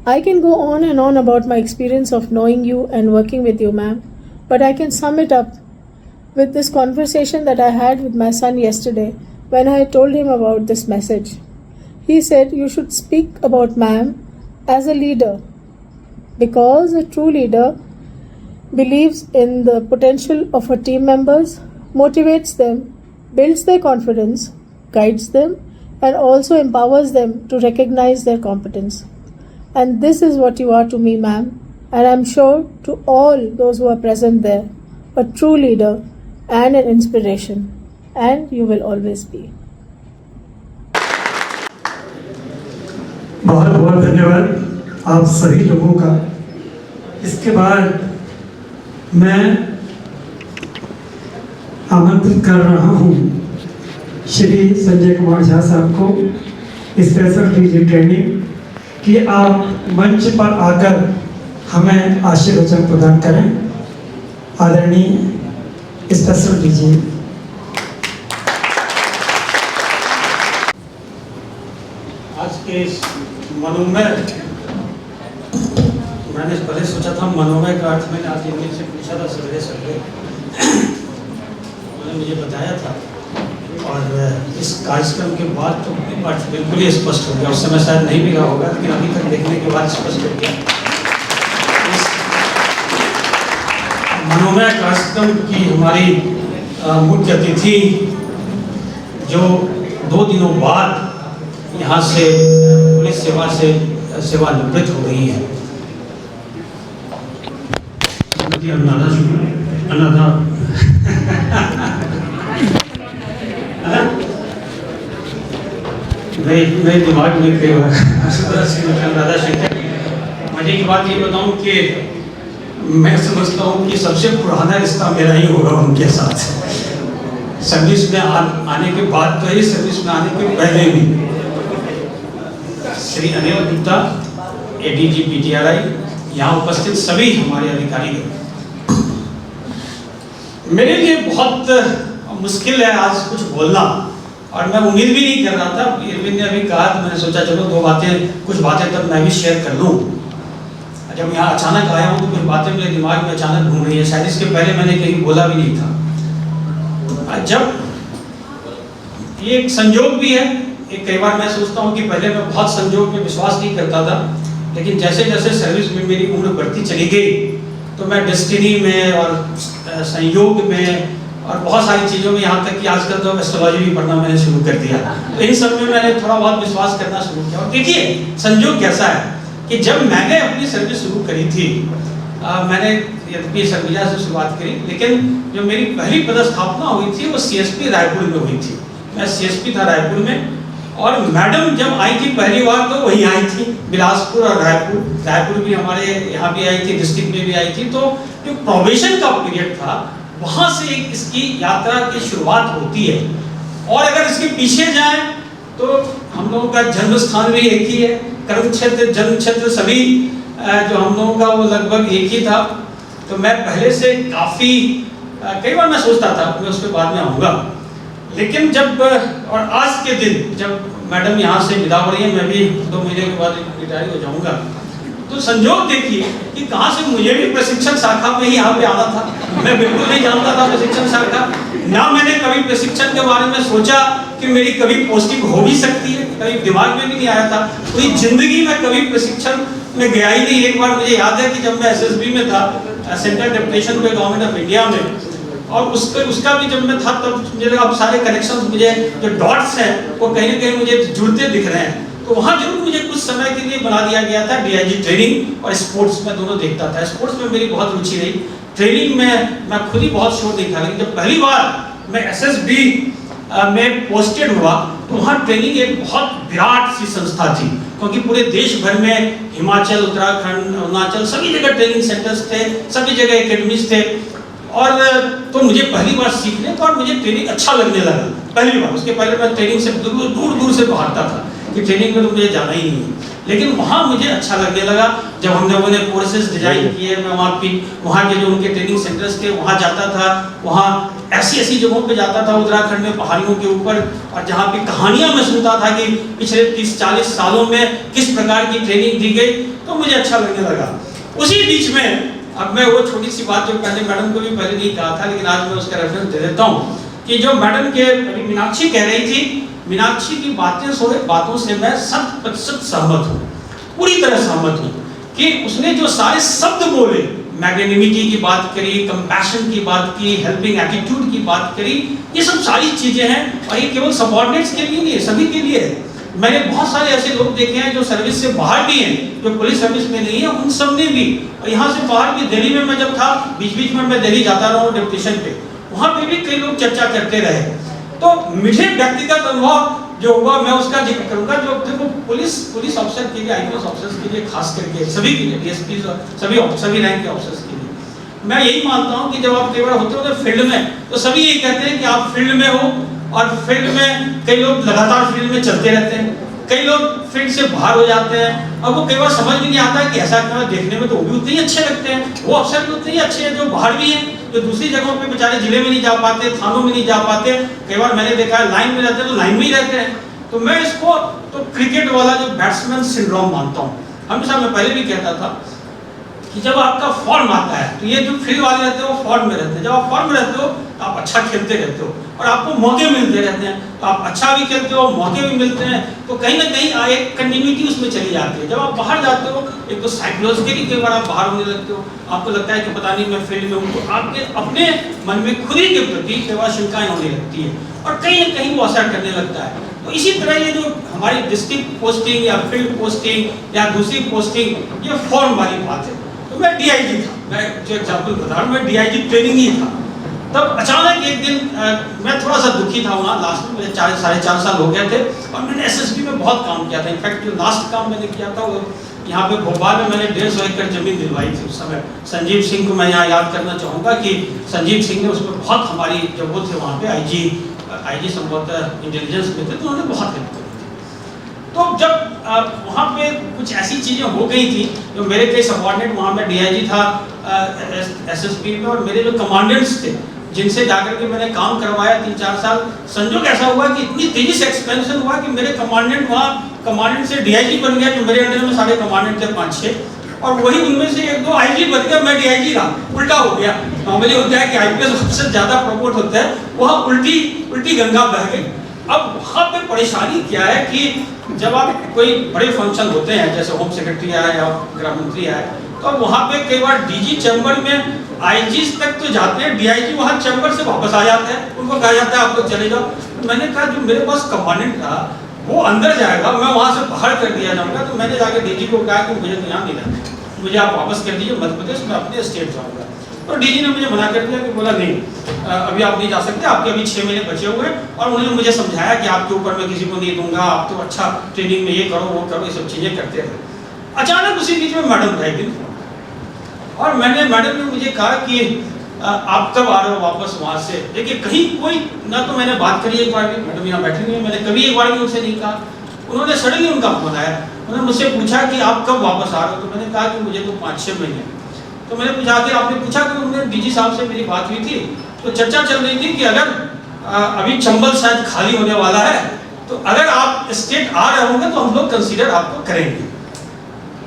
I can go on and on about my experience of knowing you and working with you, ma'am, but I can sum it up with this conversation that I had with my son yesterday when I told him about this message. He said, you should speak about ma'am as a leader, because a true leader believes in the potential of her team members, motivates them, builds their confidence, guides them, and also empowers them to recognize their competence. And this is what you are to me, ma'am, and I'm sure to all those who are present there, a true leader and an inspiration, and you will always be. बहुत बहुत धन्यवाद आप सभी लोगों का। इसके बाद मैं आमंत्रित कर रहा हूँ श्री संजय कुमार झा साहब को स्पेशल डीजी ट्रेनिंग कि आप मंच पर आकर हमें आशीर्वचन प्रदान करें। आदरणीय स्पेशल डीजी। आज के मनोमय, मैंने पहले सोचा था मनोमय का अर्थ मैंने आज इनमें से पूछा था सवेरे सवेरे, उन्होंने मुझे बताया था, और इस कार्यक्रम के बाद तो अर्थ बिल्कुल ही स्पष्ट हो गया। उस समय शायद नहीं मिला होगा, लेकिन अभी तक देखने के बाद स्पष्ट हो गया। इस मनोमय कार्यक्रम की हमारी मुख्य अतिथि जो 2 दिनों बाद यहाँ से पुलिस सेवा से सेवानिवृत्त हो गई है, मेरे दिमाग में राधा शंकर। मजे की बात ये बताऊं कि मैं समझता हूँ कि सबसे पुराना रिश्ता मेरा ही होगा उनके साथ। सर्विस में आने के बाद तो ही, सर्विस में आने के पहले भी। श्री अनिल गुप्ता, एडीजी पीटीआरआई, यहाँ उपस्थित सभी हमारे अधिकारी, मेरे लिए बहुत मुश्किल है आज कुछ बोलना, और मैं उम्मीद भी नहीं कर रहा था। इरविन ने अभी कहा तो मैंने सोचा चलो कुछ बातें तब मैं भी शेयर कर लूँ। जब यहाँ अचानक आया हूँ तो कुछ बातें मेरे दिमाग में अचानक घूम रही है, शायद इसके पहले मैंने कहीं बोला भी नहीं था। जब ये एक संजोग भी है, कई बार मैं सोचता हूँ कि पहले मैं बहुत संजोग में विश्वास नहीं करता था, लेकिन जैसे जैसे सर्विस में मेरी उम्र बढ़ती चली गई तो मैं डेस्टिनी में और संयोग में और बहुत सारी चीज़ों में, यहाँ तक कि आजकल तो एस्ट्रोलॉजी भी पढ़ना मैंने शुरू कर दिया। तो इन सब में मैंने थोड़ा बहुत विश्वास करना शुरू किया। और देखिए संयोग कैसा है कि जब मैंने अपनी सर्विस शुरू करी थी, मैंने यद्यपि सरगुजा से शुरुआत करी, लेकिन जो मेरी पहली पदस्थापना हुई थी वो CSP रायपुर में हुई थी। मैं CSP था रायपुर में, और मैडम जब आई थी पहली बार तो वही आई थी, बिलासपुर और रायपुर भी हमारे यहाँ भी आई थी, डिस्ट्रिक्ट में भी आई थी। तो जो प्रोबेशन का पीरियड था वहाँ से इसकी यात्रा की शुरुआत होती है। और अगर इसके पीछे जाएं तो हम लोगों का जन्म स्थान भी एक ही है, कर्म क्षेत्र जन्म क्षेत्र सभी जो हम लोगों का वो लगभग एक ही था। तो मैं पहले से काफ़ी कई बार मैं सोचता था, मैं उसके बाद में आऊँगा, लेकिन जब और आज के दिन जब मैडम यहाँ से विदा हो रही है, मैं भी 2 महीने के बाद रिटायर हो जाऊँगा, तो संजोग देखिए कि कहाँ से मुझे भी प्रशिक्षण शाखा में ही यहाँ पे आना था। मैं बिल्कुल नहीं जानता था प्रशिक्षण शाखा, ना मैंने कभी प्रशिक्षण के बारे में सोचा कि मेरी कभी पोस्टिंग हो भी सकती है, कभी दिमाग में भी नहीं आया था। पूरी जिंदगी में कभी प्रशिक्षण में गया ही नहीं। एक बार मुझे याद है कि जब मैं SSB में था, सेंट्रल डेपुटेशन पे गवर्नमेंट ऑफ इंडिया में, और उसका भी जब मैं था तब मुझे लगा अब सारे कनेक्शंस, मुझे जो डॉट्स हैं वो कहीं ना कहीं मुझे जुड़ते दिख रहे हैं। तो वहाँ जरूर मुझे कुछ समय के लिए बना दिया गया था। DIG ट्रेनिंग और स्पोर्ट्स में दोनों देखता था। स्पोर्ट्स में मेरी बहुत रुचि रही, ट्रेनिंग में मैं खुद ही बहुत शोर नहीं था। लेकिन जब पहली बार मैं SSB में पोस्टेड हुआ तो वहाँ ट्रेनिंग एक बहुत विराट सी संस्था थी, क्योंकि पूरे देश भर में हिमाचल, उत्तराखंड, अरुणाचल सभी जगह ट्रेनिंग सेंटर्स थे, सभी जगह एकेडमीज थे। और तो मुझे पहली बार सीखने का और मुझे ट्रेनिंग अच्छा लगने लगा पहली बार। उसके पहले मैं ट्रेनिंग से दूर से भागता था कि ट्रेनिंग में तो मुझे जाना ही नहीं है, लेकिन वहाँ मुझे अच्छा लगने लगा। जब हमने कोर्सेज डिजाइन किए, मैं वहाँ के जो उनके ट्रेनिंग सेंटर्स थे वहाँ जाता था, वहाँ ऐसी जगहों पे जाता था उत्तराखंड में पहाड़ियों के ऊपर, और जहाँ पे कहानियाँ मैं सुनता था कि पिछले 30-40 सालों में किस प्रकार की ट्रेनिंग दी गई, तो मुझे अच्छा लगने लगा। उसी बीच में अब मैं वो छोटी सी बात जो पहले मैडम को भी पहले नहीं कहा था, लेकिन आज मैं उसका रेफरेंस दे देता हूँ कि जो मैडम के अभी मीनाक्षी कह रही थी, मीनाक्षी की बातों से मैं 100% सहमत हूँ, पूरी तरह सहमत हूँ कि उसने जो सारे शब्द बोले, मैग्नेनिमिटी की बात करी, कंपैशन की बात की, हेल्पिंग एटीट्यूड की बात करी, ये सब सारी चीजें हैं। और ये केवल सबऑर्डिनेट्स के लिए नहीं है, सभी के लिए है। मैंने बहुत सारे ऐसे लोग देखे हैं जो सर्विस से बाहर भी हैं, जो पुलिस सर्विस में नहीं है, उन सब ने भी, और यहाँ से बाहर भी, दिल्ली में मैं जब था, बीच में मैं दिल्ली जाता रहा हूँ डेपुटेशन पे, वहाँ पे भी कई लोग चर्चा करते रहे। तो मुझे व्यक्तिगत अनुभव जो हुआ मैं उसका जिक्र करूंगा। जो देखो पुलिस ऑफिसर के लिए, IPS ऑफिसर्स के लिए, खास करके सभी के लिए, DSP सभी रैंक के ऑफिसर्स के लिए, मैं यही मानता हूँ कि जब आप कई बार होते हो फील्ड में, तो सभी यही कहते हैं कि आप फील्ड में हो, और फील्ड में कई लोग लगातार फील्ड में चलते रहते हैं, कई लोग फील्ड से बाहर हो जाते हैं, और वो कई बार समझ भी नहीं आता है कि ऐसा क्या है। देखने में तो वो भी उतने ही अच्छे लगते हैं, वो अफसर भी उतने ही अच्छे हैं जो बाहर भी हैं, जो दूसरी जगहों पे बेचारे जिले में नहीं जा पाते, थानों में नहीं जा पाते। कई बार मैंने देखा है लाइन में रहते हैं तो लाइन में ही रहते हैं। तो मैं इसको तो क्रिकेट वाला जो बैट्समैन सिंड्रोम मानता हूँ। हमेशा मैं पहले भी कहता था कि जब आपका फॉर्म आता है, तो ये जो फील्ड वाले रहते हैं वो फॉर्म में रहते हैं। जब आप फॉर्म में रहते हो तो आप अच्छा खेलते रहते हो, और आपको मौके मिलते रहते हैं, तो आप अच्छा भी खेलते हो, मौके भी मिलते हैं, तो कहीं ना कहीं एक कंटिन्यूटी उसमें चली जाती है। जब आप बाहर जाते हो, एक तो साइकोलॉजिकली कई बार आप बाहर होने लगते हो, आपको लगता है कि पता नहीं मैं फील्ड में हूँ, तो आपके अपने मन में खुद ही के प्रति कई बार शंकाएं होने लगती है, और कहीं ना कहीं वो असर करने लगता है। तो इसी तरह ये जो हमारी डिस्ट्रिक्ट पोस्टिंग या फील्ड पोस्टिंग या दूसरी पोस्टिंग, ये फॉर्म वाली बात है। तो मैं DIG था, मैं जो एग्जाम्पल बता रहा हूँ, मैं DIG ट्रेनिंग ही था। तब अचानक एक दिन मैं थोड़ा सा दुखी था वहाँ, लास्ट में मुझे 4.5 साल हो गए थे, और मैंने SSB में बहुत काम किया था। इनफैक्ट जो लास्ट काम मैंने किया था वो यहाँ पे भोपाल में मैंने 150 एकड़ जमीन दिलवाई थी उस समय। संजीव सिंह को मैं यहाँ याद करना चाहूँगा कि संजीव सिंह ने उसमें बहुत, हमारी जब वो थे वहाँ पे IG संभवतः इंटेलिजेंस में थे, तो उन्होंने बहुत हेल्प करी थी। तो जब वहाँ पे कुछ ऐसी चीज़ें हो गई थी, जो मेरे कई सबऑर्डिनेट, वहाँ मैं DIG था SSB में, और मेरे जो कमांडेंट्स थे जिनसे जाकर के मैंने काम करवाया 3-4 साल, संजोग ऐसा हुआ कि इतनी तेजी से एक्सपेंशन हुआ कि मेरे कमांडेंट वहाँ कमांडेंट से DIG बन गया। जो मेरे अंडर में सारे कमांडेंट थे 5-6, और वही उनमें से 1-2 IG बन गया, मैं DIG रहा। उल्टा हो गया। नॉर्मली होता है कि IPS सबसे ज़्यादा प्रमोट होता है, वहाँ उल्टी गंगा बह गई। अब वहाँ पे परेशानी क्या है कि जब आप कोई बड़े फंक्शन होते हैं, जैसे होम सेक्रेटरी आए या गृह मंत्री आए, तो वहाँ पे कई बार डीजी चैम्बर में आईजी तक तो जाते हैं, डीआईजी वहाँ चैम्बर से वापस आ जाते हैं, उनको कहा जाता है आप लोग चले जाओ। तो मैंने कहा जो मेरे पास कमांडेंट था वो अंदर जाएगा, मैं वहाँ से बाहर कर दिया जाऊँगा। तो मैंने जाकर डीजी को कहा कि मुझे तो यहाँ नहीं रहना, मुझे आप वापस कर दीजिए मध्य प्रदेश, मैं अपने स्टेट जाऊँगा। और डीजी ने मुझे मना कर दिया कि बोला नहीं अभी आप नहीं जा सकते, आपके अभी 6 महीने बचे हुए हैं। और उन्होंने मुझे समझाया कि आपके ऊपर मैं किसी को नहीं दूंगा, आप तो अच्छा ट्रेनिंग में ये करो वो करो, ये सब चीज़ें करते रहे। अचानक उसी बीच में मैडम रह गई और मैडम ने मुझे कहा कि आप कब आ रहे हो वापस वहाँ से। देखिए कहीं कोई ना तो मैंने बात करी एक बार भी, मैडम यहाँ बैठी हुई है, मैंने कभी एक बार भी उनसे नहीं कहा। उन्होंने सडनली उनका फोन आया, उन्होंने मुझसे पूछा कि आप कब वापस आ रहे हो। तो मैंने कहा कि मुझे तो 5-6 महीने। तो मैंने पूछा कि आपने पूछा कि उन्होंने डीजी साहब से मेरी बात हुई थी, तो चर्चा चल रही थी कि अगर अभी चंबल शायद खाली होने वाला है, तो अगर आप स्टेट आ रहे होंगे तो हम लोग कंसीडर आपको करेंगे।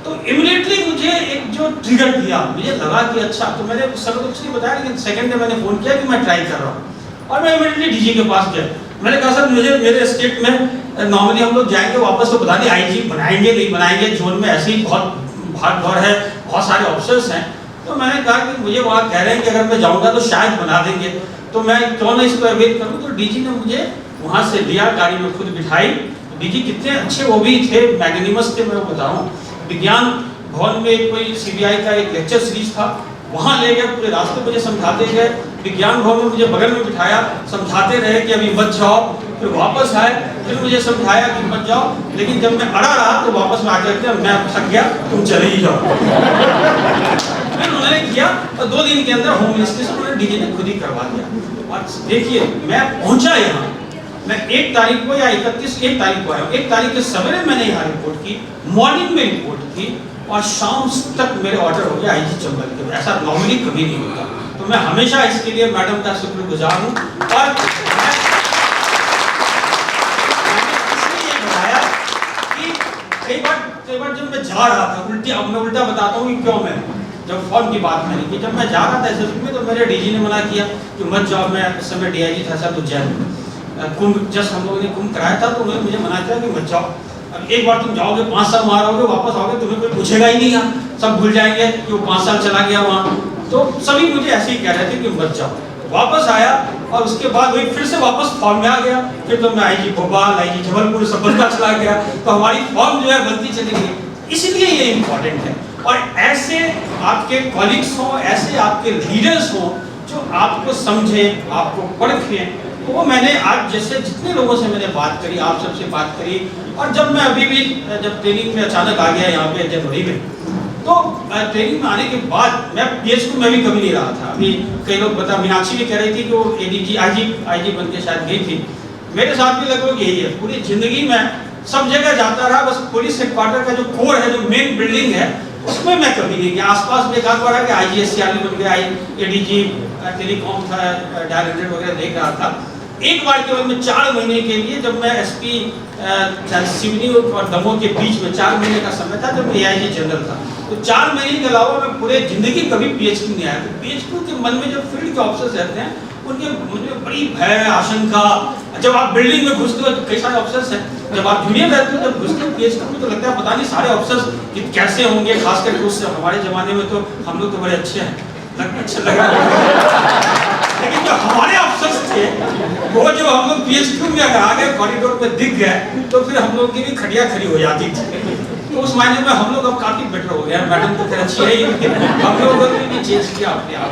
तो इमीडिएटली मुझे एक जो ट्रिगर किया, मुझे लगा कि अच्छा, तो मैंने सर को कुछ नहीं बताया, लेकिन सेकंड डे मैंने फोन किया कि मैं ट्राई कर रहा हूँ। और मैं इमीडिएटली डीजी के पास गया, मैंने कहा सर मुझे मेरे स्टेट में नॉर्मली हम लोग जाएंगे वापस, तो पता नहीं आईजी बनाएंगे नहीं बनाएंगे, जोन में ऐसे ही बहुत भाग दौड़ है, बहुत सारे ऑफिसर्स हैं। तो मैंने कहा कि मुझे वहाँ कह रहे हैं कि अगर मैं जाऊँगा तो शायद बना देंगे, तो मैं क्यों ना इसको अवेल करूँ। तो डीजी ने मुझे वहाँ से लिया, गाड़ी में खुद बिठाई। डीजी कितने अच्छे वो भी थे, मैग्नीमस थे, मैं बताऊँ। विज्ञान भवन में कोई सीबीआई का एक लेक्चर सीरीज था, वहाँ ले गए, पूरे रास्ते मुझे समझाते गए। विज्ञान भवन में मुझे बगल में बिठाया, समझाते रहे कि अभी मत जाओ। फिर वापस आए, फिर मुझे समझाया कि मत जाओ, लेकिन जब मैं अड़ा रहा तो वापस में आकर के मैं थक गया, तुम चले ही जाओ। फिर उन्होंने किया और 2 दिन के अंदर होम मिनिस्ट्री से उन्होंने डीजी ने खुद ही करवा दिया। और देखिए मैं पहुंचा यहाँ, मैं 1 तारीख को या 1 तारीख को आया। 1 तारीख के सवेरे मैंने यहाँ रिपोर्ट की, मॉर्निंग में रिपोर्ट की, और शाम तक मेरे ऑर्डर हो गया आईजी चंबल के। ऐसा नॉर्मली कभी नहीं होता। तो मैं हमेशा इसके लिए मैडम का शुक्रगुजार हूँ। और कई बार जब मैं जा रहा था मैं उल्टा बताता हूँ कि क्यों, मैं जब फॉर्म की बात मैंने की, जब मैं जा रहा था एसएसबी में, तो मेरे डीजी ने मना किया कि मत जाओ। मैं उस समय डीआईजी था सर, तो जैन कुंभ जस्ट हम लोगों ने कुंभ कराया था, तो उन्होंने मुझे मना किया कि मत जाओ। अब एक बार तुम जाओगे 5 साल वहाँ रहोगे, वापस आओगे तुम्हें कोई पूछेगा ही नहीं, यहाँ सब भूल जाएंगे कि वो 5 साल चला गया वहाँ। तो सभी मुझे ऐसे ही कह रहे थे कि मत जाओ। वापस आया और उसके बाद वही फिर से वापस फॉर्म में आ गया। फिर तो मैं आईजी भोपाल, आईजी जबलपुर सब बनता चला गया। तो हमारी फॉर्म जो है बनती चली गई। इसलिए ये इम्पोर्टेंट है। और ऐसे आपके कॉलीग्स हों, ऐसे आपके लीडर्स हों जो आपको समझे, आपको परखें। तो वो मैंने आज जैसे जितने लोगों से मैंने बात करी, आप सबसे बात करी। और जब मैं अभी भी जब ट्रेनिंग में अचानक आ गया यहाँ पे जनवरी में, तो ट्रेनिंग में आने के बाद मैं पीएचक्यू में भी कभी नहीं रहा था। अभी कई लोग बता, मीनाक्षी भी कह रही थी कि वो एडीजी आईजी बन के शायद गई थी। मेरे साथ भी लगभग यही है। पूरी जिंदगी में सब जगह जाता रहा, बस पुलिस हेडक्वार्टर का जो कोर है, जो मेन बिल्डिंग है, उसमें मैं कभी नहीं गया। आसपास में एक आध बार कि आईजीएससीआरबी बन गया, एडीजी टेलीकॉम था, डायरेक्टर वगैरह देख रहा था। एक बार केवल मैं 4 महीने के लिए, जब मैं एसपी सिवनी और दमोह के बीच में 4 महीने का समय था, जब एआईजी जनरल था, तो 4 महीने के अलावा मैं पूरे जिंदगी कभी पीएचक्यू नहीं आया। तो पीएचक्यू के मन में जब फील्ड के ऑफिसर्स रहते हैं, उनके मन में बड़ी भय, आशंका। जब आप बिल्डिंग में घुसते हो तो कई सारे ऑफिसर्स हैं, जब आप जूनियर रहते हो, जब घुसते हो पीएचक्यू में, तो लगता है पता नहीं सारे ऑफिसर्स कैसे होंगे। खासकर उससे हमारे जमाने में तो हम लोग तो बड़े अच्छे हैं, अच्छा लगा। लेकिन जो हमारे अफसर्स थे, वो जो हम लोग पीएचक्यू में अगर आ गए, कॉरिडोर में दिख गए, तो फिर हम लोग की भी खड़िया खड़ी हो जाती थी। तो उस मायने में हम लोग अब काफी बेटर हो गए। मैडम तो फिर अच्छी है ही, लेकिन हम लोगों ने भी चेंज किया अपने आप।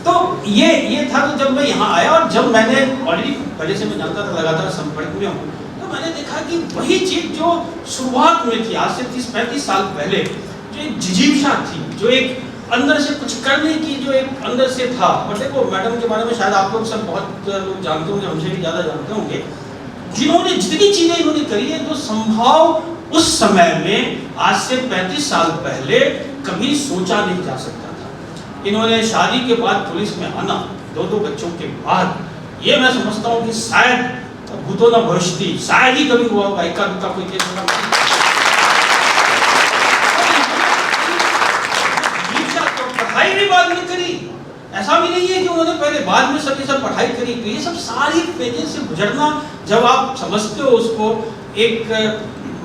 तो ये था। तो जब मैं यहाँ आया और जब मैंने ऑलरेडी पहले से मैं जानता था, लगातार संपर्क में हूँ, तो मैंने देखा कि वही चीज जो शुरुआत में थी, आज से 30-35 साल पहले, जो एक जिजीविषा थी, जो एक अंदर से कुछ करने की जो एक अंदर से था। और देखो मैडम के बारे में शायद आप लोग सब बहुत लोग जानते होंगे, हमसे भी ज़्यादा जानते होंगे, जिन्होंने जितनी चीज़ें इन्होंने करी है, जो संभव उस समय में आज से 35 साल पहले कभी सोचा नहीं जा सकता था। इन्होंने शादी के बाद पुलिस में आना, 2 बच्चों के बाद, ये मैं समझता हूँ कि शायद भूतो न भविष्यति, शायद ही कभी हुआ होगा, इक्का दुक्का कोई केस होगा। पढ़ाई भी बाद में करी, ऐसा भी नहीं है कि उन्होंने पहले बाद में सब पढ़ाई करी। तो ये सब सारी फेजेस से गुजरना, जब आप समझते हो उसको, एक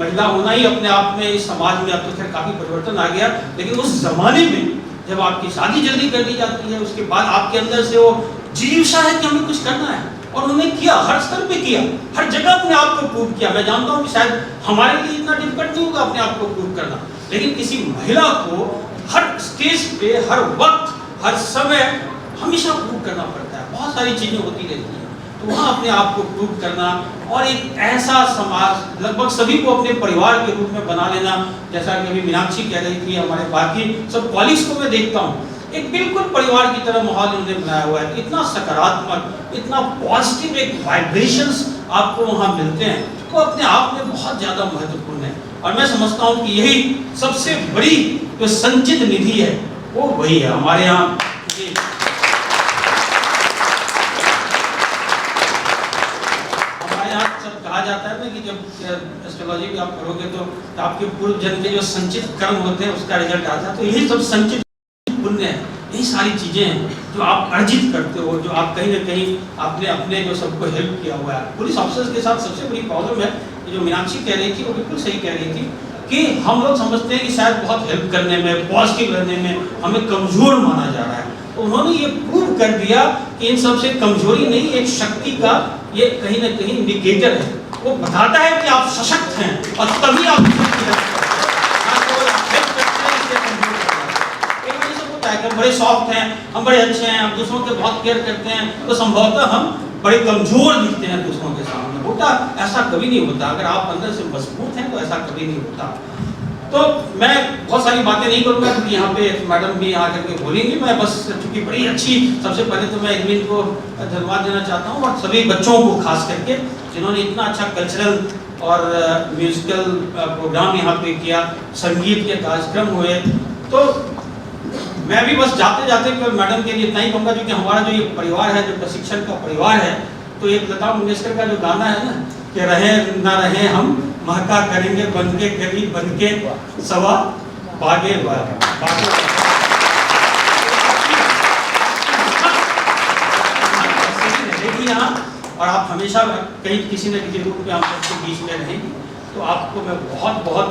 महिला होना ही अपने आप में इस समाज में अब तो खैर काफ़ी परिवर्तन आ गया, लेकिन उस जमाने में जब आपकी शादी जल्दी कर दी जाती है, उसके बाद आपके अंदर से वो जिज्ञासा है कि हमें कुछ करना है, और उन्होंने किया, हर स्तर पे किया, हर जगह अपने आप को प्रूव किया। मैं जानता हूँ कि शायद हमारे लिए इतना डिफिकल्ट नहीं होगा अपने आप को प्रूव करना, लेकिन किसी महिला को हर स्टेज पे, हर वक्त, हर समय हमेशा प्रूव करना पड़ता है। बहुत सारी चीजें होती रहती हैं, तो वहाँ अपने आप को प्रूव करना और एक ऐसा समाज लगभग सभी को अपने परिवार के रूप में बना लेना, जैसा कि अभी मीनाक्षी कह रही थी, हमारे बाकी सब कॉलीग्स को मैं देखता हूँ, एक बिल्कुल परिवार की तरह माहौल उन्होंने बनाया हुआ है। इतना सकारात्मक, इतना पॉजिटिव एक वाइब्रेशंस आपको वहाँ मिलते हैं, तो अपने आप में बहुत ज़्यादा महत्वपूर्ण है। और मैं समझता हूँ कि यही सबसे बड़ी जो संचित निधि है वो वही है हमारे यहाँ। कहा जाता है ना कि जब एस्ट्रोलॉजी भी आप करोगे तो आपके पूर्व जन्म के जो संचित कर्म होते हैं उसका रिजल्ट आता है, तो यही सब संचित पुण्य है, यही सारी चीजें हैं जो आप अर्जित करते हो, जो आप कहीं ना कहीं आपने अपने जो सबको हेल्प किया हुआ है। पुलिस ऑफिसर्स के साथ सबसे बड़ी प्रॉब्लम है, जो मीनाक्षी कह रही थी वो बिल्कुल सही कह रही थी, कि हम लोग समझते हैं कि शायद बहुत हेल्प करने में, पॉजिटिव रहने में हमें कमजोर माना जा रहा है। तो उन्होंने ये प्रूव कर दिया कि इन सबसे कमजोरी नहीं, एक शक्ति का ये कहीं ना कहीं इंडिकेटर है, वो बताता है कि आप सशक्त हैं और तभी आप हम बड़े सॉफ्ट हैं, हम बड़े अच्छे हैं, हम दूसरों के बहुत केयर करते हैं, तो संभवतः हम बड़े कमजोर दिखते हैं दूसरों के सामने। होता ऐसा कभी नहीं होता, अगर आप अंदर से मजबूत हैं तो ऐसा कभी नहीं होता। तो मैं बहुत सारी बातें नहीं करूँगा क्योंकि यहाँ पे मैडम भी आकर के बोलेंगी, मैं बस चूँकि बड़ी अच्छी, सबसे पहले तो मैं एडमिन को धन्यवाद देना चाहता हूँ और सभी बच्चों को खास करके जिन्होंने इतना अच्छा कल्चरल और म्यूजिकल प्रोग्राम यहाँ पे किया, संगीत के कार्यक्रम हुए। तो मैं भी बस जाते जाते केवल मैडम के लिए इतना ही कहूँगा, क्योंकि हमारा जो ये परिवार है, जो प्रशिक्षण का परिवार है, तो एक लता मंगेशकर का जो गाना है ना कि रहें ना रहें हम महका करेंगे बनके गरीब बनके सवा बागे यहाँ, और आप हमेशा कहीं किसी न किसी रूप में आप सबके बीच में रहेंगे। तो आपको मैं बहुत बहुत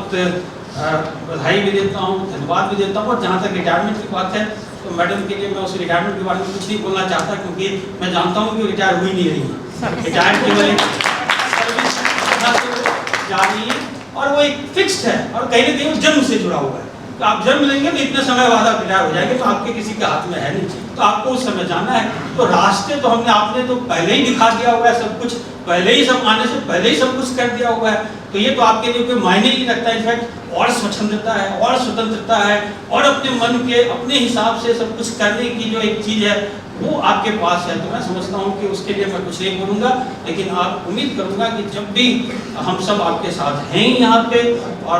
बधाई भी देता हूँ, धन्यवाद भी देता हूँ। और जहाँ तक रिटायरमेंट की बात है तो मैडम के लिए मैं उस रिटायरमेंट के बारे में कुछ नहीं बोलना चाहता, क्योंकि मैं जानता हूँ कि रिटायर हुई नहीं रही है, रिटायर केवल सर्विस जा रही है और वो एक फिक्स्ड है और कहीं ना कहीं जन्म से जुड़ा हुआ है। तो आप जन्म लेंगे तो इतने समय बाद आप रिटायर हो जाएंगे, तो आपके किसी के हाथ में है नहीं, तो आपको उस समय जाना है। तो रास्ते तो आपने तो पहले ही दिखा दिया हुआ है, सब कुछ पहले ही, सब आने से पहले ही सब कुछ कर दिया हुआ है, तो ये तो आपके लिए कोई मायने ही नहीं रखता है। इनफैक्ट और स्वच्छंदता है और स्वतंत्रता है और अपने मन के अपने हिसाब से सब कुछ करने की जो एक चीज़ है वो आपके पास है। तो मैं समझता हूँ कि उसके लिए मैं कुछ नहीं बोलूँगा, लेकिन आप उम्मीद करूँगा कि जब भी हम सब आपके साथ हैं यहाँ पे और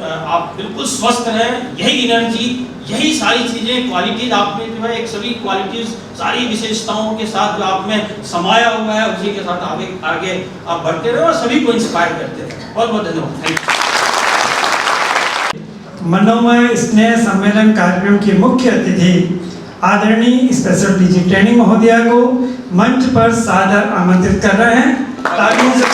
आप बिल्कुल स्वस्थ रहें, यही एनर्जी, यही सारी चीज़ें, क्वालिटीज आप में जो है, एक सभी क्वालिटीज, सारी विशेषताओं के साथ जो आप में समाया हुआ है, उसी के साथ आगे आगे आप बढ़ते रहे और सभी को इंस्पायर करते रहे। बहुत बहुत धन्यवाद। मनोमय स्नेह सम्मेलन कार्यक्रम की मुख्य अतिथि आदरणीय स्पेशल डीजी ट्रेनिंग महोदया को मंच पर सादर आमंत्रित कर रहे हैं। तालियों से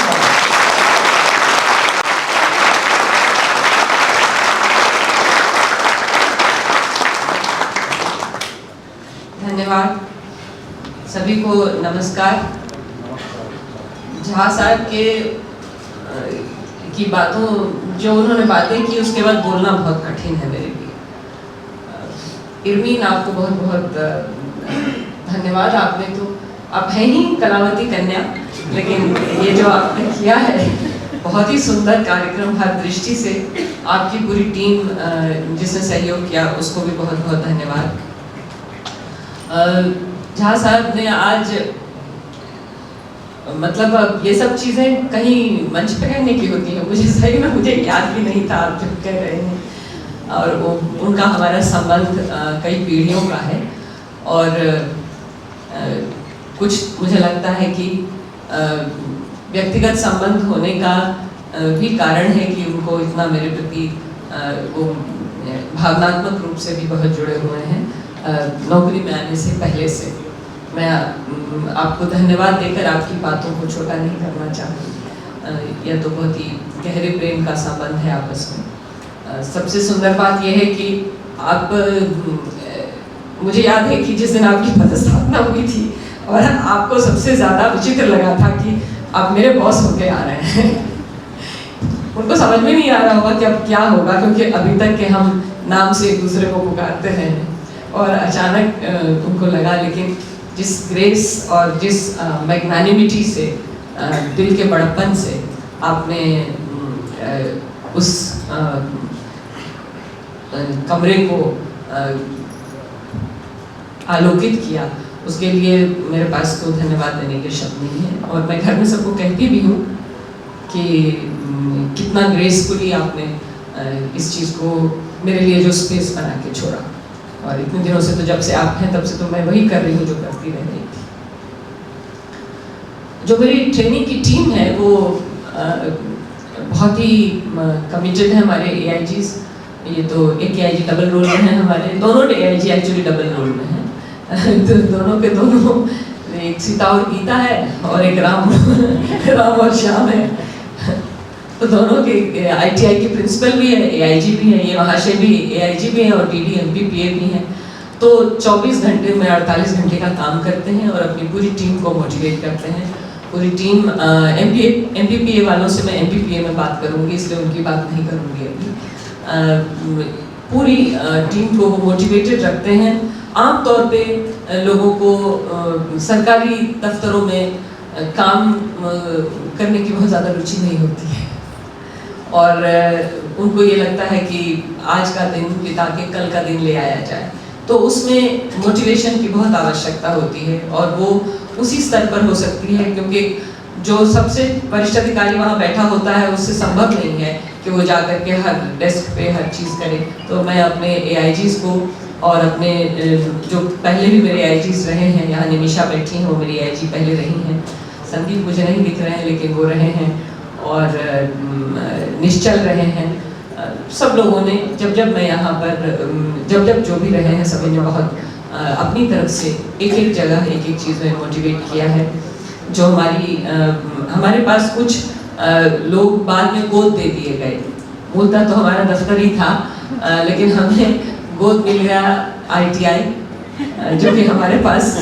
धन्यवाद। सभी को नमस्कार। झा साहब के की बातों, जो उन्होंने बातें की उसके बाद बोलना बहुत कठिन है मेरे लिए। इरमीन, आपको बहुत बहुत धन्यवाद। आपने तो, आप हैं ही कलावती कन्या, लेकिन ये जो आपने किया है बहुत ही सुंदर कार्यक्रम, हर दृष्टि से। आपकी पूरी टीम जिसने सहयोग किया उसको भी बहुत बहुत धन्यवाद। झा साहब ने आज, मतलब ये सब चीज़ें कहीं मंच पे कहने की होती है, मुझे सही में मुझे याद भी नहीं था आप जब कह रहे हैं। और वो उनका हमारा संबंध कई पीढ़ियों का है और कुछ मुझे लगता है कि व्यक्तिगत संबंध होने का भी कारण है कि उनको इतना मेरे प्रति वो भावनात्मक रूप से भी बहुत जुड़े हुए हैं नौकरी में आने से पहले से। मैं आपको धन्यवाद देकर आपकी बातों को छोटा नहीं करना चाहूँगी। यह तो बहुत ही गहरे प्रेम का संबंध है आपस में। सबसे सुंदर बात यह है कि आप मुझे याद है कि जिस दिन आपकी पदस्थापना हुई थी और आपको सबसे ज़्यादा विचित्र लगा था कि आप मेरे बॉस होके आ रहे हैं। उनको समझ में नहीं आ रहा होगा कि अब क्या होगा, क्योंकि अभी तक के हम नाम से एक दूसरे को पुकारते हैं और अचानक उनको लगा। लेकिन जिस ग्रेस और जिस मैग्नानिमिटी से, दिल के बड़प्पन से आपने उस कमरे को आलोकित किया, उसके लिए मेरे पास तो धन्यवाद देने के शब्द नहीं है। और मैं घर में सबको कहती भी हूँ कि कितना ग्रेसफुली आपने इस चीज़ को मेरे लिए जो स्पेस बना के छोड़ा। और इतने दिनों से तो जब से आप हैं तब से तो मैं वही कर रही हूँ जो करती रह रही थी। जो मेरी ट्रेनिंग की टीम है वो बहुत ही कमिटेड है। हमारे AIGs, ये तो एक AIG डबल रोल में है, हमारे दोनों AIG एक्चुअली डबल रोल में हैं। तो दोनों के दोनों, एक सीता और गीता है और एक राम और श्याम है। तो दोनों के ITI के प्रिंसिपल भी है, AIG भी है, ये महाशय भी AIG भी है और DD MPPA भी हैं। तो 24 घंटे में 48 घंटे का काम करते हैं और अपनी पूरी टीम को मोटिवेट करते हैं। पूरी टीम MPPA वालों से मैं MPPA में बात करूँगी, इसलिए उनकी बात नहीं करूँगी अभी। पूरी टीम को वो मोटिवेटेड रखते हैं। आमतौर पे लोगों को सरकारी दफ्तरों में काम करने की बहुत ज़्यादा रुचि नहीं होती है और उनको ये लगता है कि आज का दिन बिता के कल का दिन ले आया जाए। तो उसमें मोटिवेशन की बहुत आवश्यकता होती है और वो उसी स्तर पर हो सकती है, क्योंकि जो सबसे वरिष्ठ अधिकारी वहाँ बैठा होता है उससे संभव नहीं है कि वो जा कर के हर डेस्क पे हर चीज़ करे। तो मैं अपने AIGs को और अपने जो पहले भी मेरे AIGs रहे हैं, यहाँ निमिषा बैठी हैं, वो मेरी AIG पहले रही हैं। संदीप मुझे नहीं दिख रहे हैं लेकिन वो रहे हैं और निश्चल रहे हैं। सब लोगों ने जब जब मैं यहाँ पर जब जो भी रहे हैं सभी ने बहुत अपनी तरफ से एक जगह एक चीज़ में मोटिवेट किया है। जो हमारे पास कुछ लोग बाद में गोद दे दिए गए। मूलतः तो हमारा दफ्तर ही था, लेकिन हमें गोद मिल गया ITI, जो कि हमारे पास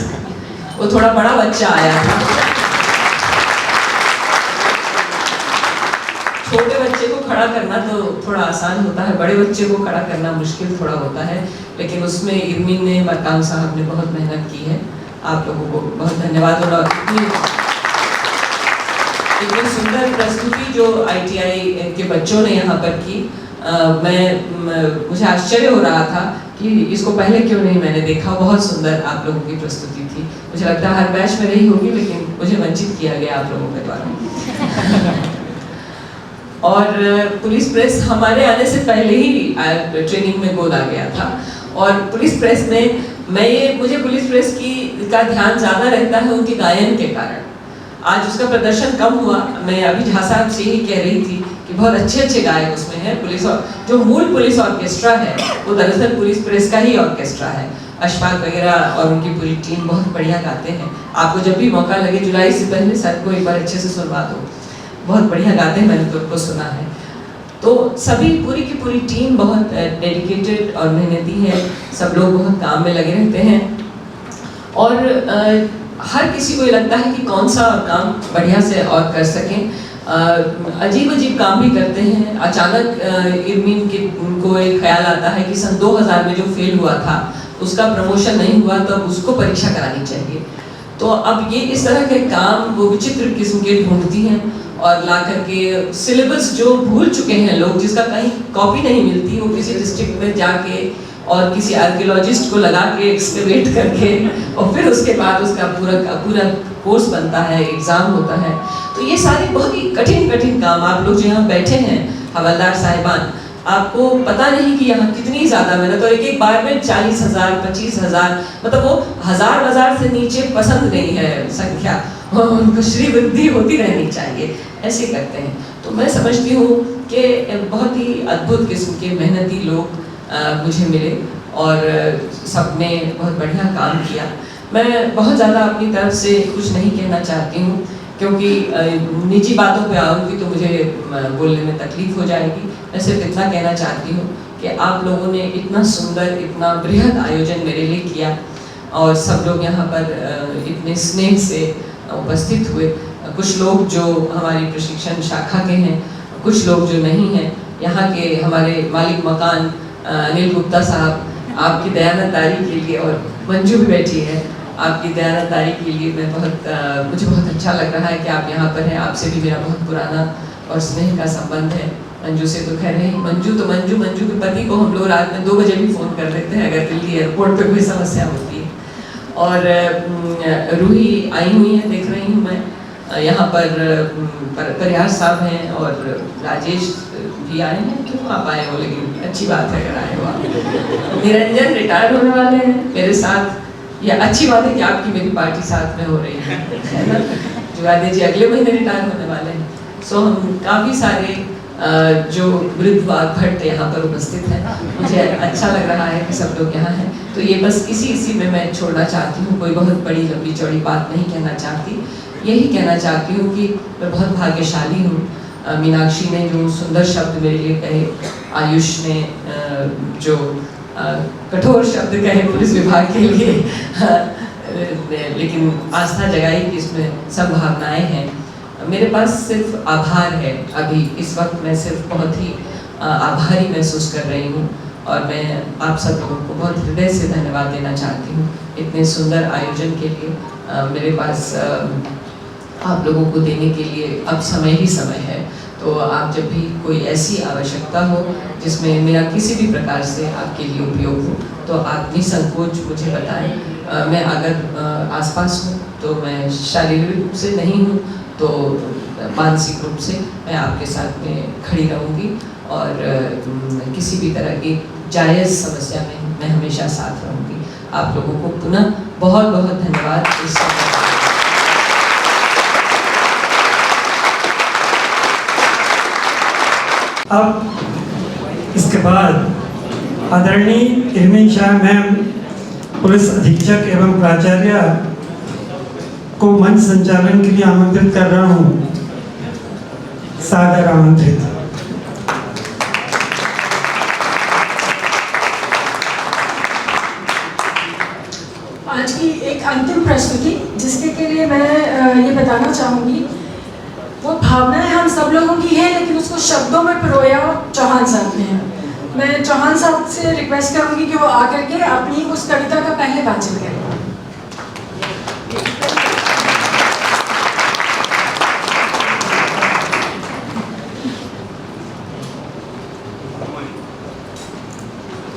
वो थोड़ा बड़ा बच्चा आया था। छोटे बच्चे को खड़ा करना तो थोड़ा आसान होता है, बड़े बच्चे को खड़ा करना मुश्किल थोड़ा होता है, लेकिन उसमें इरमिन ने, मरकाम साहब ने बहुत मेहनत की है। आप लोगों को बहुत धन्यवाद। और इतनी सुंदर प्रस्तुति जो ITI के बच्चों ने यहाँ पर की, मुझे आश्चर्य हो रहा था कि इसको पहले क्यों नहीं मैंने देखा। बहुत सुंदर आप लोगों की प्रस्तुति थी। मुझे लगता है हर बैच में रही होगी, लेकिन मुझे वंचित किया गया आप लोगों के द्वारा। और पुलिस प्रेस हमारे आने से पहले ही ट्रेनिंग में गोद आ गया था। और पुलिस प्रेस में मुझे पुलिस प्रेस का ध्यान ज़्यादा रहता है उनके गायन के कारण। आज उसका प्रदर्शन कम हुआ। मैं अभी झा साहब से ही कह रही थी कि बहुत अच्छे गायक उसमें हैं। पुलिस और जो मूल पुलिस ऑर्केस्ट्रा है वो दरअसल पुलिस प्रेस का ही ऑर्केस्ट्रा है। अशफाक वगैरह और उनकी पूरी टीम बहुत बढ़िया गाते हैं। आपको जब भी मौका लगे जुलाई से पहले सर को एक बार अच्छे से सुनवा दो, बहुत बढ़िया गाते हैं, मैंने तो उनको सुना है। तो सभी पूरी की पूरी टीम बहुत डेडिकेटेड और मेहनती है। सब लोग बहुत काम में लगे रहते हैं और हर किसी को ये लगता है कि कौन सा काम बढ़िया से और कर सकें। अजीब काम भी करते हैं। अचानक इरमिन के उनको एक ख्याल आता है कि सन 2000 में जो फेल हुआ था उसका प्रमोशन नहीं हुआ, तो अब उसको परीक्षा करानी चाहिए। तो अब ये इस तरह के काम वो विचित्र किस्म के ढूंढती हैं और ला करके सिलेबस जो भूल चुके हैं लोग, जिसका कहीं कॉपी नहीं मिलती, वो किसी डिस्ट्रिक्ट में जाके और किसी आर्कियोलॉजिस्ट को लगा के एक्सकवेट करके और फिर उसके बाद उसका पूरा कोर्स बनता है, एग्ज़ाम होता है। तो ये सारे बहुत ही कठिन काम आप लोग जो यहाँ बैठे हैं हवलदार साहिबान, आपको पता नहीं कि यहाँ कितनी ज़्यादा मेहनत। और एक बार में 40,000 25,000, मतलब वो हज़ार से नीचे पसंद नहीं है संख्या, उनको श्री वृद्धि होती रहनी चाहिए, ऐसे करते हैं। तो मैं समझती हूँ कि बहुत ही अद्भुत किस्म के मेहनती लोग मुझे मिले और सबने बहुत बढ़िया काम किया। मैं बहुत ज़्यादा अपनी तरफ से कुछ नहीं कहना चाहती हूँ। क्योंकि निजी बातों पे आऊँगी तो मुझे बोलने में तकलीफ हो जाएगी। मैं सिर्फ इतना कहना चाहती हूँ कि आप लोगों ने इतना सुंदर, इतना बृहद आयोजन मेरे लिए किया और सब लोग यहाँ पर इतने स्नेह से उपस्थित हुए। कुछ लोग जो हमारी प्रशिक्षण शाखा के हैं, कुछ लोग जो नहीं हैं। यहाँ के हमारे मालिक मकान अनिल गुप्ता साहब, आपकी दयानतदारी के लिए, और मंजू भी बैठी है, आपकी दयानतदारी के लिए मैं मुझे बहुत अच्छा लग रहा है कि आप यहाँ पर हैं। आपसे भी मेरा बहुत पुराना और स्नेह का संबंध है। मंजू से तो खैर नहीं, मंजू के पति को हम लोग रात में 2 बजे भी फ़ोन कर देते हैं अगर दिल्ली एयरपोर्ट पे कोई समस्या होती है। और रूही आई हुई है, देख रही हूँ मैं। यहाँ पर प्रयास साहब हैं और राजेश भी आए हैं। क्यों आप आए हो, लेकिन अच्छी बात है अगर आए हो आप। निरंजन रिटायर होने वाले हैं मेरे साथ। यह अच्छी बात है कि आपकी मेरी पार्टी साथ में हो रही है ना। जुगादे जी अगले महीने रिटायर होने वाले हैं। सो हम काफ़ी सारे जो वृद्ध भट्ट यहाँ पर उपस्थित हैं। मुझे अच्छा लग रहा है कि सब लोग यहाँ हैं। तो ये बस इसी में मैं छोड़ना चाहती हूँ। कोई बहुत बड़ी लंबी चौड़ी बात नहीं कहना चाहती। यही कहना चाहती हूँ कि मैं बहुत भाग्यशाली हूँ। मीनाक्षी ने जो सुंदर शब्द मेरे लिए कहे, आयुष ने जो कठोर शब्द कहे पुलिस विभाग के लिए, लेकिन आस्था जगाई कि इसमें संभावनाएं हैं। मेरे पास सिर्फ आभार है अभी इस वक्त। मैं सिर्फ बहुत ही आभारी महसूस कर रही हूँ और मैं आप सब लोगों को बहुत हृदय से धन्यवाद देना चाहती हूँ इतने सुंदर आयोजन के लिए। मेरे पास आप लोगों को देने के लिए अब समय ही समय है। तो आप जब भी कोई ऐसी आवश्यकता हो जिसमें मेरा किसी भी प्रकार से आपके लिए उपयोग हो तो आप निसंकोच मुझे बताएं। मैं अगर आसपास हूँ तो मैं शारीरिक रूप से नहीं हूँ तो मानसिक रूप से मैं आपके साथ में खड़ी रहूँगी और किसी भी तरह की जायज़ समस्या में मैं हमेशा साथ रहूँगी। आप लोगों को पुनः बहुत बहुत धन्यवाद। अब इसके बाद आदरणीय इरमिन शाह मैम, पुलिस अधीक्षक एवं प्राचार्य को मंच संचालन के लिए आमंत्रित कर रहा हूँ। सादर आमंत्रित। आज की एक अंतिम प्रस्तुति जिसके के लिए मैं ये बताना चाहूँगी, वो भावनाएं हम सब लोगों की है लेकिन उसको शब्दों में पिरोया चौहान साहब ने है। मैं चौहान साहब से रिक्वेस्ट करूँगी कि वो आकर के अपनी उस कविता का पहले वाचन करें।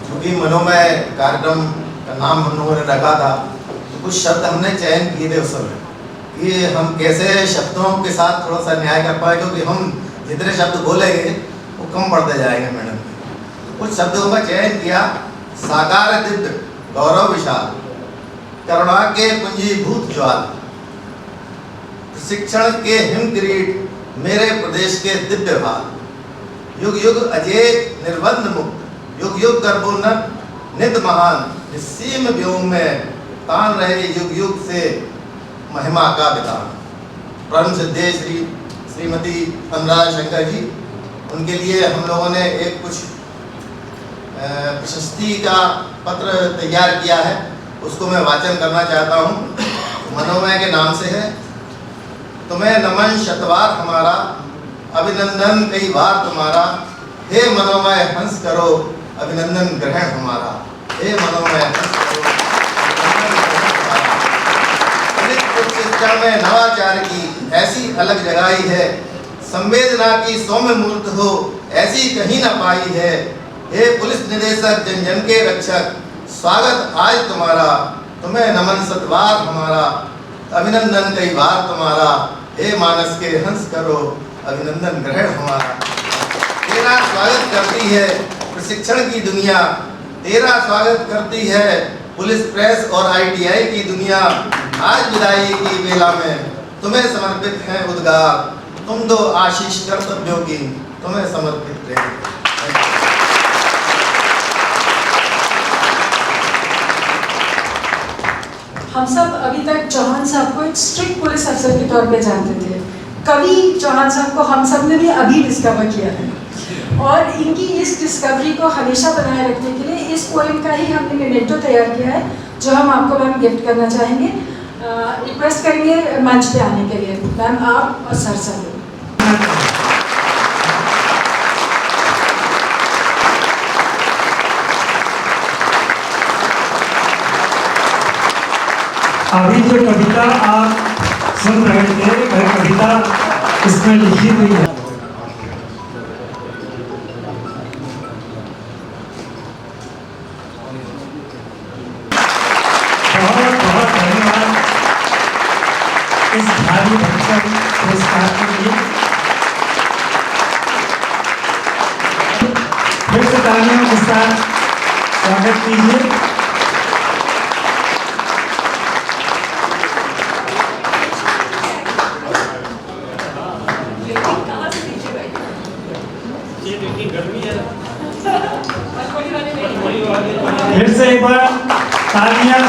क्योंकि मनोमय कार्यक्रम का नाम हम लोगों ने रखा था तो कुछ शब्द हमने चयन किए थे उस समय कि हम कैसे शब्दों के साथ थोड़ा सा न्याय कर पाए, क्योंकि हम जितने शब्द बोलेंगे वो कम पड़ते जाएंगे मैडम। कुछ शब्दों का चयन किया। साकार दिव्य गौरव विशाल, करुणा के पुंजीभूत ज्वाल, प्रशिक्षण के हिम किरीट मेरे प्रदेश के दिव्य भाल, युग युग अजय निर्बंध मुक्त, युग युग गर्भोन्नत नित महान, निस्सीम व्योम में तान रहे युग युग से महिमा का विधान। परम सिद्धे श्रीमती अनुराधा शंकर जी, उनके लिए हम लोगों ने एक कुछ प्रशस्ति का पत्र तैयार किया है, उसको मैं वाचन करना चाहता हूँ। मनोमय के नाम से है। तुम्हें नमन शतवार हमारा, अभिनंदन कई बार तुम्हारा, हे मनोमय हंस करो अभिनंदन ग्रहण हमारा, हे मनोमय हंस करो शिक्षा में नवाचार की ऐसी अलग जगाई है, संवेदना की सौम्य मूर्त हो ऐसी कहीं न पाई है। हे पुलिस निदेशक जन जन के रक्षक, स्वागत आज तुम्हारा, तुम्हें नमन सतवार हमारा, अभिनंदन कई बार तुम्हारा, हे मानस के हंस करो अभिनंदन ग्रहण हमारा। तेरा स्वागत करती है प्रशिक्षण की दुनिया, तेरा स्वागत करती है पुलिस प्रेस और ITI की दुनिया। आज विदाई की बेला में तुम्हें समर्पित है उद्गार, तुम दो आशीष कर्तव्यों की तुम्हें समर्पित है। हम सब अभी तक चौहान साहब को एक स्ट्रिक्ट पुलिस अफसर के तौर पे जानते थे। कवि चौहान साहब को हम सब ने भी अभी डिस्कवर किया है, और इनकी इस डिस्कवरी को हमेशा बनाए रखने के लिए इस पोएम का ही हमने मेमेंटो तैयार किया है, जो हम आपको मैम गिफ्ट करना चाहेंगे। रिक्वेस्ट करेंगे मंच पे आने के लिए मैम, आप और सर सब। अभी जो कविता आप सुन रहे थे वह कविता इसमें लिखी हुई है। बहुत बहुत धन्यवाद इस भारी भरकम पुरस्कार के लिए। फिर से तालियों के साथ स्वागत कीजिए। फिर से एक बार तालियां